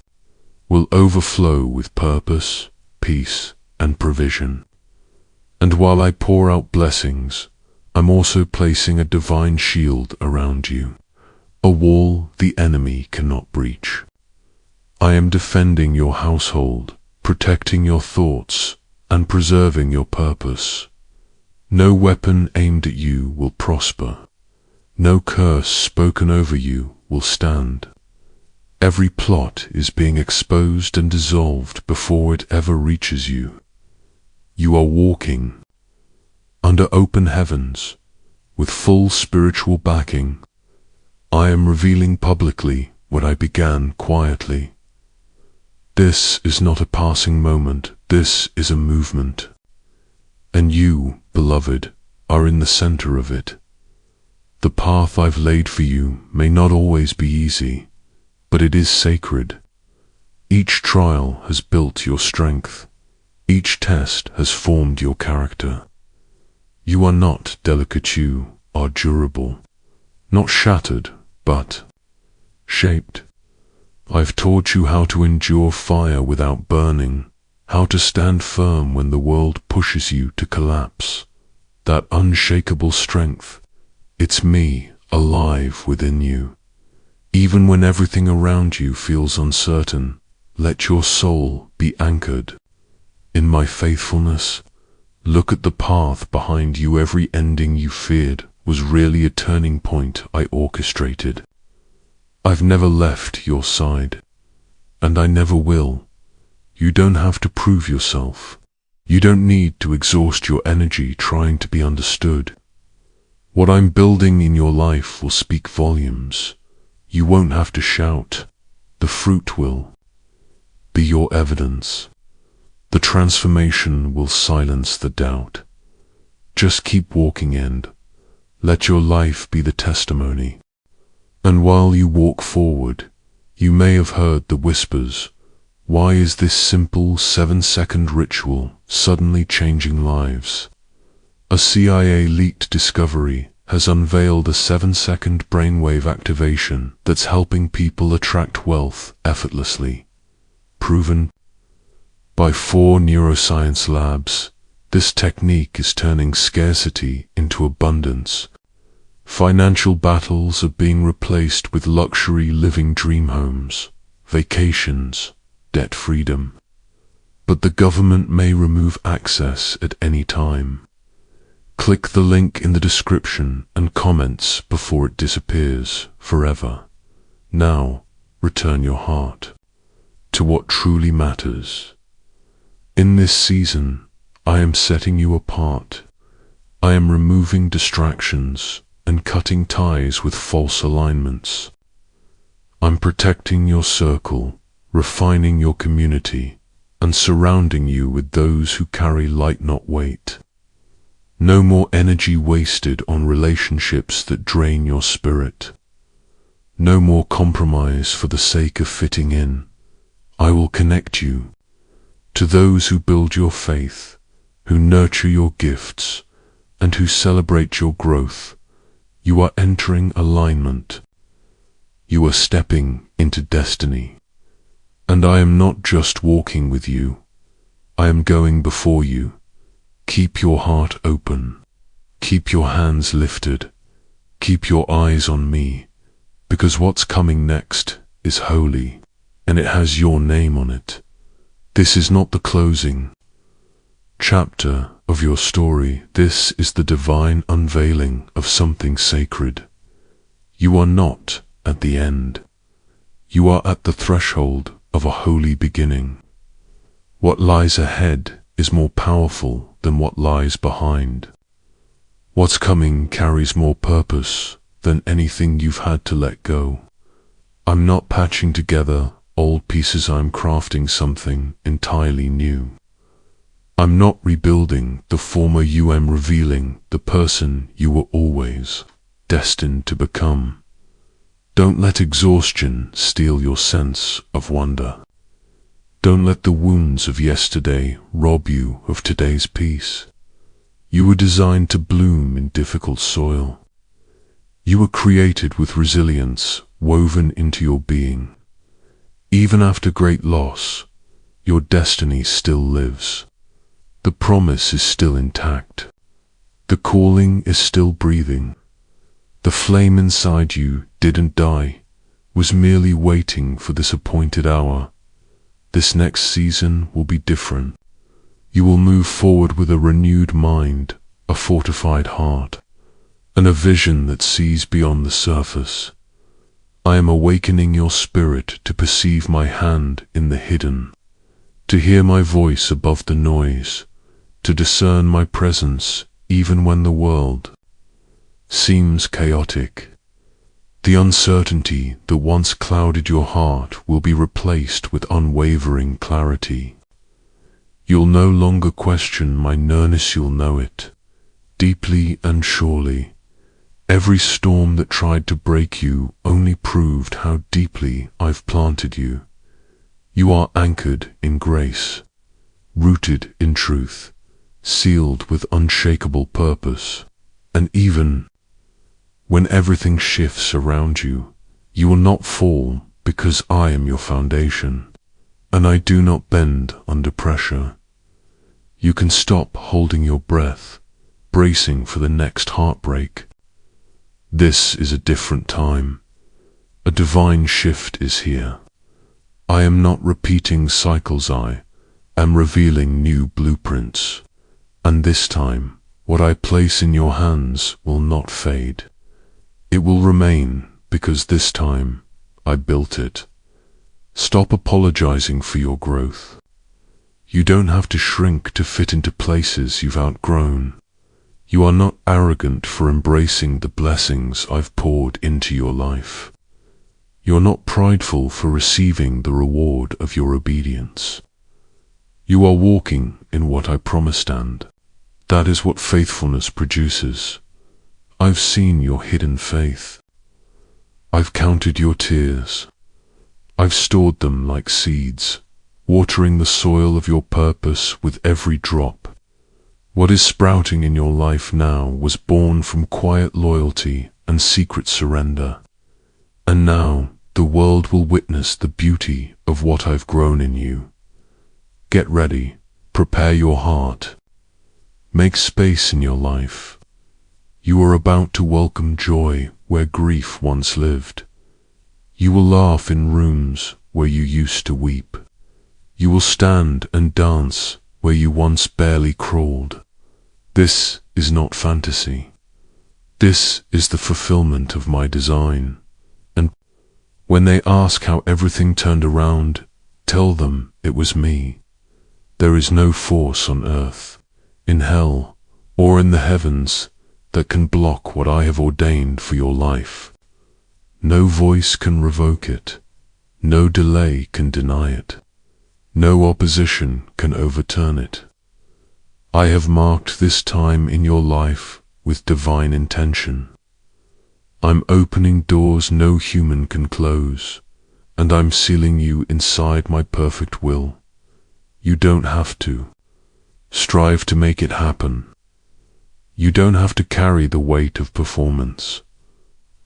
will overflow with purpose, peace, and provision. And while I pour out blessings, I'm also placing a divine shield around you, a wall the enemy cannot breach. I am defending your household, protecting your thoughts, and preserving your purpose. No weapon aimed at you will prosper. No curse spoken over you will stand. Every plot is being exposed and dissolved before it ever reaches you. You are walking under open heavens with full spiritual backing. I am revealing publicly what I began quietly. This is not a passing moment, this is a movement. And you, beloved, are in the center of it. The path I've laid for you may not always be easy, but it is sacred. Each trial has built your strength. Each test has formed your character. You are not delicate, you are durable. Not shattered, but shaped. I've taught you how to endure fire without burning, how to stand firm when the world pushes you to collapse. That unshakable strength, it's me, alive within you. Even when everything around you feels uncertain, let your soul be anchored. In my faithfulness, look at the path behind you. Every ending you feared was really a turning point I orchestrated. I've never left your side, and I never will. You don't have to prove yourself. You don't need to exhaust your energy trying to be understood. What I'm building in your life will speak volumes. You won't have to shout. The fruit will be your evidence. The transformation will silence the doubt. Just keep walking and let your life be the testimony. And while you walk forward, you may have heard the whispers. Why is this simple 7-second ritual suddenly changing lives? A CIA-leaked discovery has unveiled a 7-second brainwave activation that's helping people attract wealth effortlessly. Proven by 4 neuroscience labs, this technique is turning scarcity into abundance. Financial battles are being replaced with luxury living dream homes, vacations, debt freedom. But the government may remove access at any time. Click the link in the description and comments before it disappears forever. Now, return your heart to what truly matters. In this season, I am setting you apart. I am removing distractions and cutting ties with false alignments. I'm protecting your circle, refining your community, and surrounding you with those who carry light, not weight. No more energy wasted on relationships that drain your spirit. No more compromise for the sake of fitting in. I will connect you to those who build your faith, who nurture your gifts, and who celebrate your growth. You are entering alignment. You are stepping into destiny. And I am not just walking with you. I am going before you. Keep your heart open. Keep your hands lifted. Keep your eyes on me, because what's coming next is holy, and it has your name on it. This is not the closing chapter of your story. This is the divine unveiling of something sacred. You are not at the end. You are at the threshold of a holy beginning. What lies ahead is more powerful than what lies behind. What's coming carries more purpose than anything you've had to let go. I'm not patching together old pieces, I'm crafting something entirely new. I'm not rebuilding the former you, I'm revealing the person you were always destined to become. Don't let exhaustion steal your sense of wonder. Don't let the wounds of yesterday rob you of today's peace. You were designed to bloom in difficult soil. You were created with resilience woven into your being. Even after great loss, your destiny still lives. The promise is still intact. The calling is still breathing. The flame inside you didn't die. was merely waiting for this appointed hour. This next season will be different. You will move forward with a renewed mind, a fortified heart, and a vision that sees beyond the surface. I am awakening your spirit to perceive my hand in the hidden, to hear my voice above the noise, to discern my presence even when the world seems chaotic. The uncertainty that once clouded your heart will be replaced with unwavering clarity. You'll no longer question my nearness, you'll know it, deeply and surely. Every storm that tried to break you only proved how deeply I've planted you. You are anchored in grace, rooted in truth, sealed with unshakable purpose, and even when everything shifts around you, you will not fall because I am your foundation, and I do not bend under pressure. You can stop holding your breath, bracing for the next heartbreak. This is a different time. A divine shift is here. I am not repeating cycles, I am revealing new blueprints. And this time, what I place in your hands will not fade. It will remain because this time I built it. Stop apologizing for your growth. You don't have to shrink to fit into places you've outgrown. You are not arrogant for embracing the blessings I've poured into your life. You're not prideful for receiving the reward of your obedience. You are walking in what I promised, and that is what faithfulness produces. I've seen your hidden faith. I've counted your tears. I've stored them like seeds, watering the soil of your purpose with every drop. What is sprouting in your life now was born from quiet loyalty and secret surrender. And now the world will witness the beauty of what I've grown in you. Get ready, prepare your heart, make space in your life. You are about to welcome joy where grief once lived. You will laugh in rooms where you used to weep. You will stand and dance where you once barely crawled. This is not fantasy. This is the fulfillment of my design. And when they ask how everything turned around, tell them it was me. There is no force on earth, in hell, or in the heavens that can block what I have ordained for your life. No voice can revoke it. No delay can deny it. No opposition can overturn it. I have marked this time in your life with divine intention. I'm opening doors no human can close, and I'm sealing you inside my perfect will. You don't have to strive to make it happen. You don't have to carry the weight of performance.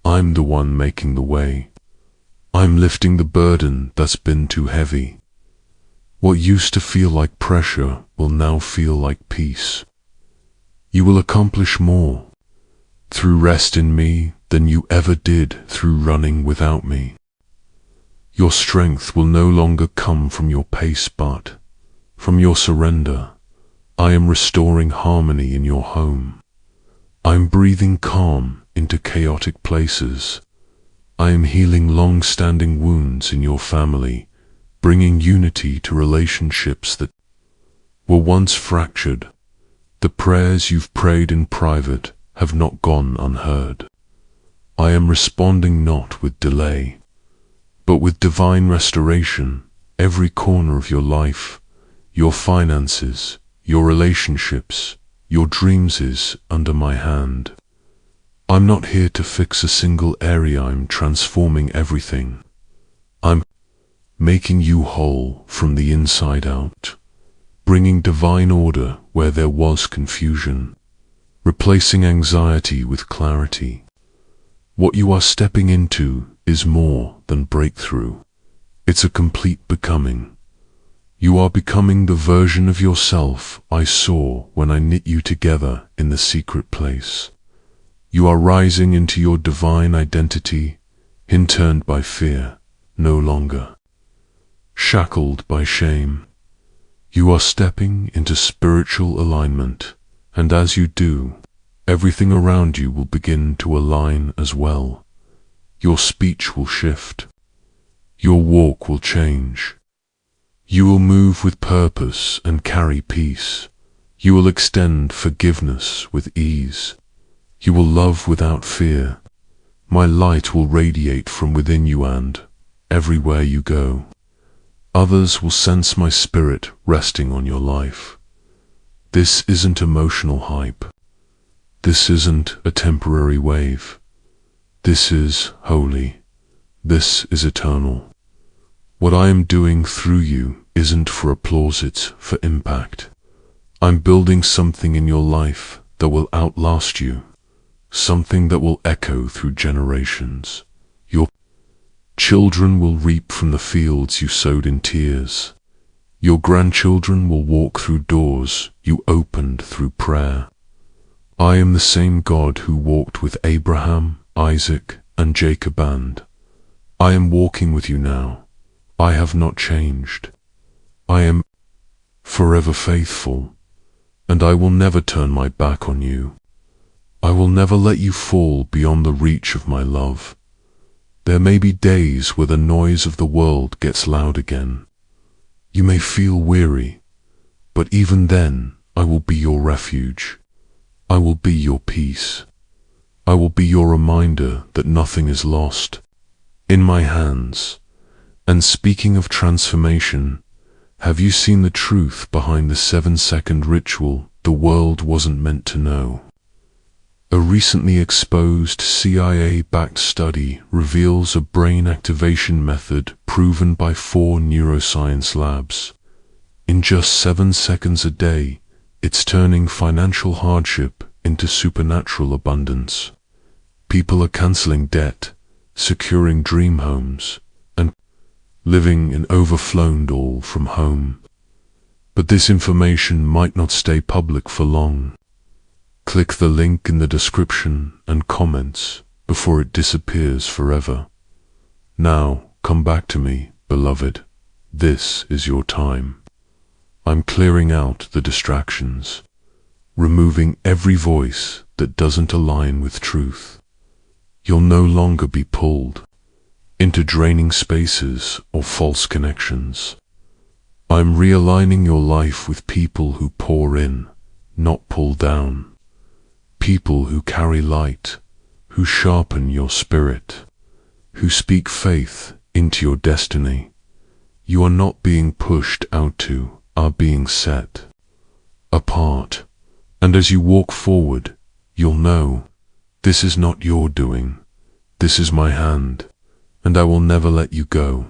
I'm the one making the way. I'm lifting the burden that's been too heavy. What used to feel like pressure will now feel like peace. You will accomplish more through rest in me than you ever did through running without me. Your strength will no longer come from your pace but from your surrender. I am restoring harmony in your home. I'm breathing calm into chaotic places. I am healing long-standing wounds in your family, bringing unity to relationships that were once fractured. The prayers you've prayed in private have not gone unheard. I am responding not with delay, but with divine restoration. Every corner of your life, your finances, your relationships, your dreams is under my hand. I'm not here to fix a single area, I'm transforming everything. I'm making you whole from the inside out, bringing divine order where there was confusion, replacing anxiety with clarity. What you are stepping into is more than breakthrough. It's a complete becoming. You are becoming the version of yourself I saw when I knit you together in the secret place. You are rising into your divine identity, interned by fear, no longer shackled by shame. You are stepping into spiritual alignment, and as you do, everything around you will begin to align as well. Your speech will shift. Your walk will change. You will move with purpose and carry peace. You will extend forgiveness with ease. You will love without fear. My light will radiate from within you and, everywhere you go, others will sense my spirit resting on your life. This isn't emotional hype. This isn't a temporary wave. This is holy. This is eternal. What I am doing through you isn't for applause, it's for impact. I'm building something in your life that will outlast you, something that will echo through generations. Your children will reap from the fields you sowed in tears. Your grandchildren will walk through doors you opened through prayer. I am the same God who walked with Abraham, Isaac, and Jacob, and I am walking with you now. I have not changed. I am forever faithful, and I will never turn my back on you. I will never let you fall beyond the reach of my love. There may be days where the noise of the world gets loud again. You may feel weary, but even then I will be your refuge. I will be your peace. I will be your reminder that nothing is lost. In my hands. And speaking of transformation, have you seen the truth behind the 7-second ritual the world wasn't meant to know? A recently exposed CIA-backed study reveals a brain activation method proven by 4 neuroscience labs. In just 7 seconds a day, it's turning financial hardship into supernatural abundance. People are canceling debt, securing dream homes, and living in overflowed all from home. But this information might not stay public for long. Click the link in the description and comments before it disappears forever. Now, come back to me, beloved. This is your time. I'm clearing out the distractions, removing every voice that doesn't align with truth. You'll no longer be pulled into draining spaces or false connections. I'm realigning your life with people who pour in, not pull down. People who carry light, who sharpen your spirit, who speak faith into your destiny. You are not being pushed out to, are being set apart. And as you walk forward, you'll know, this is not your doing, this is my hand, and I will never let you go.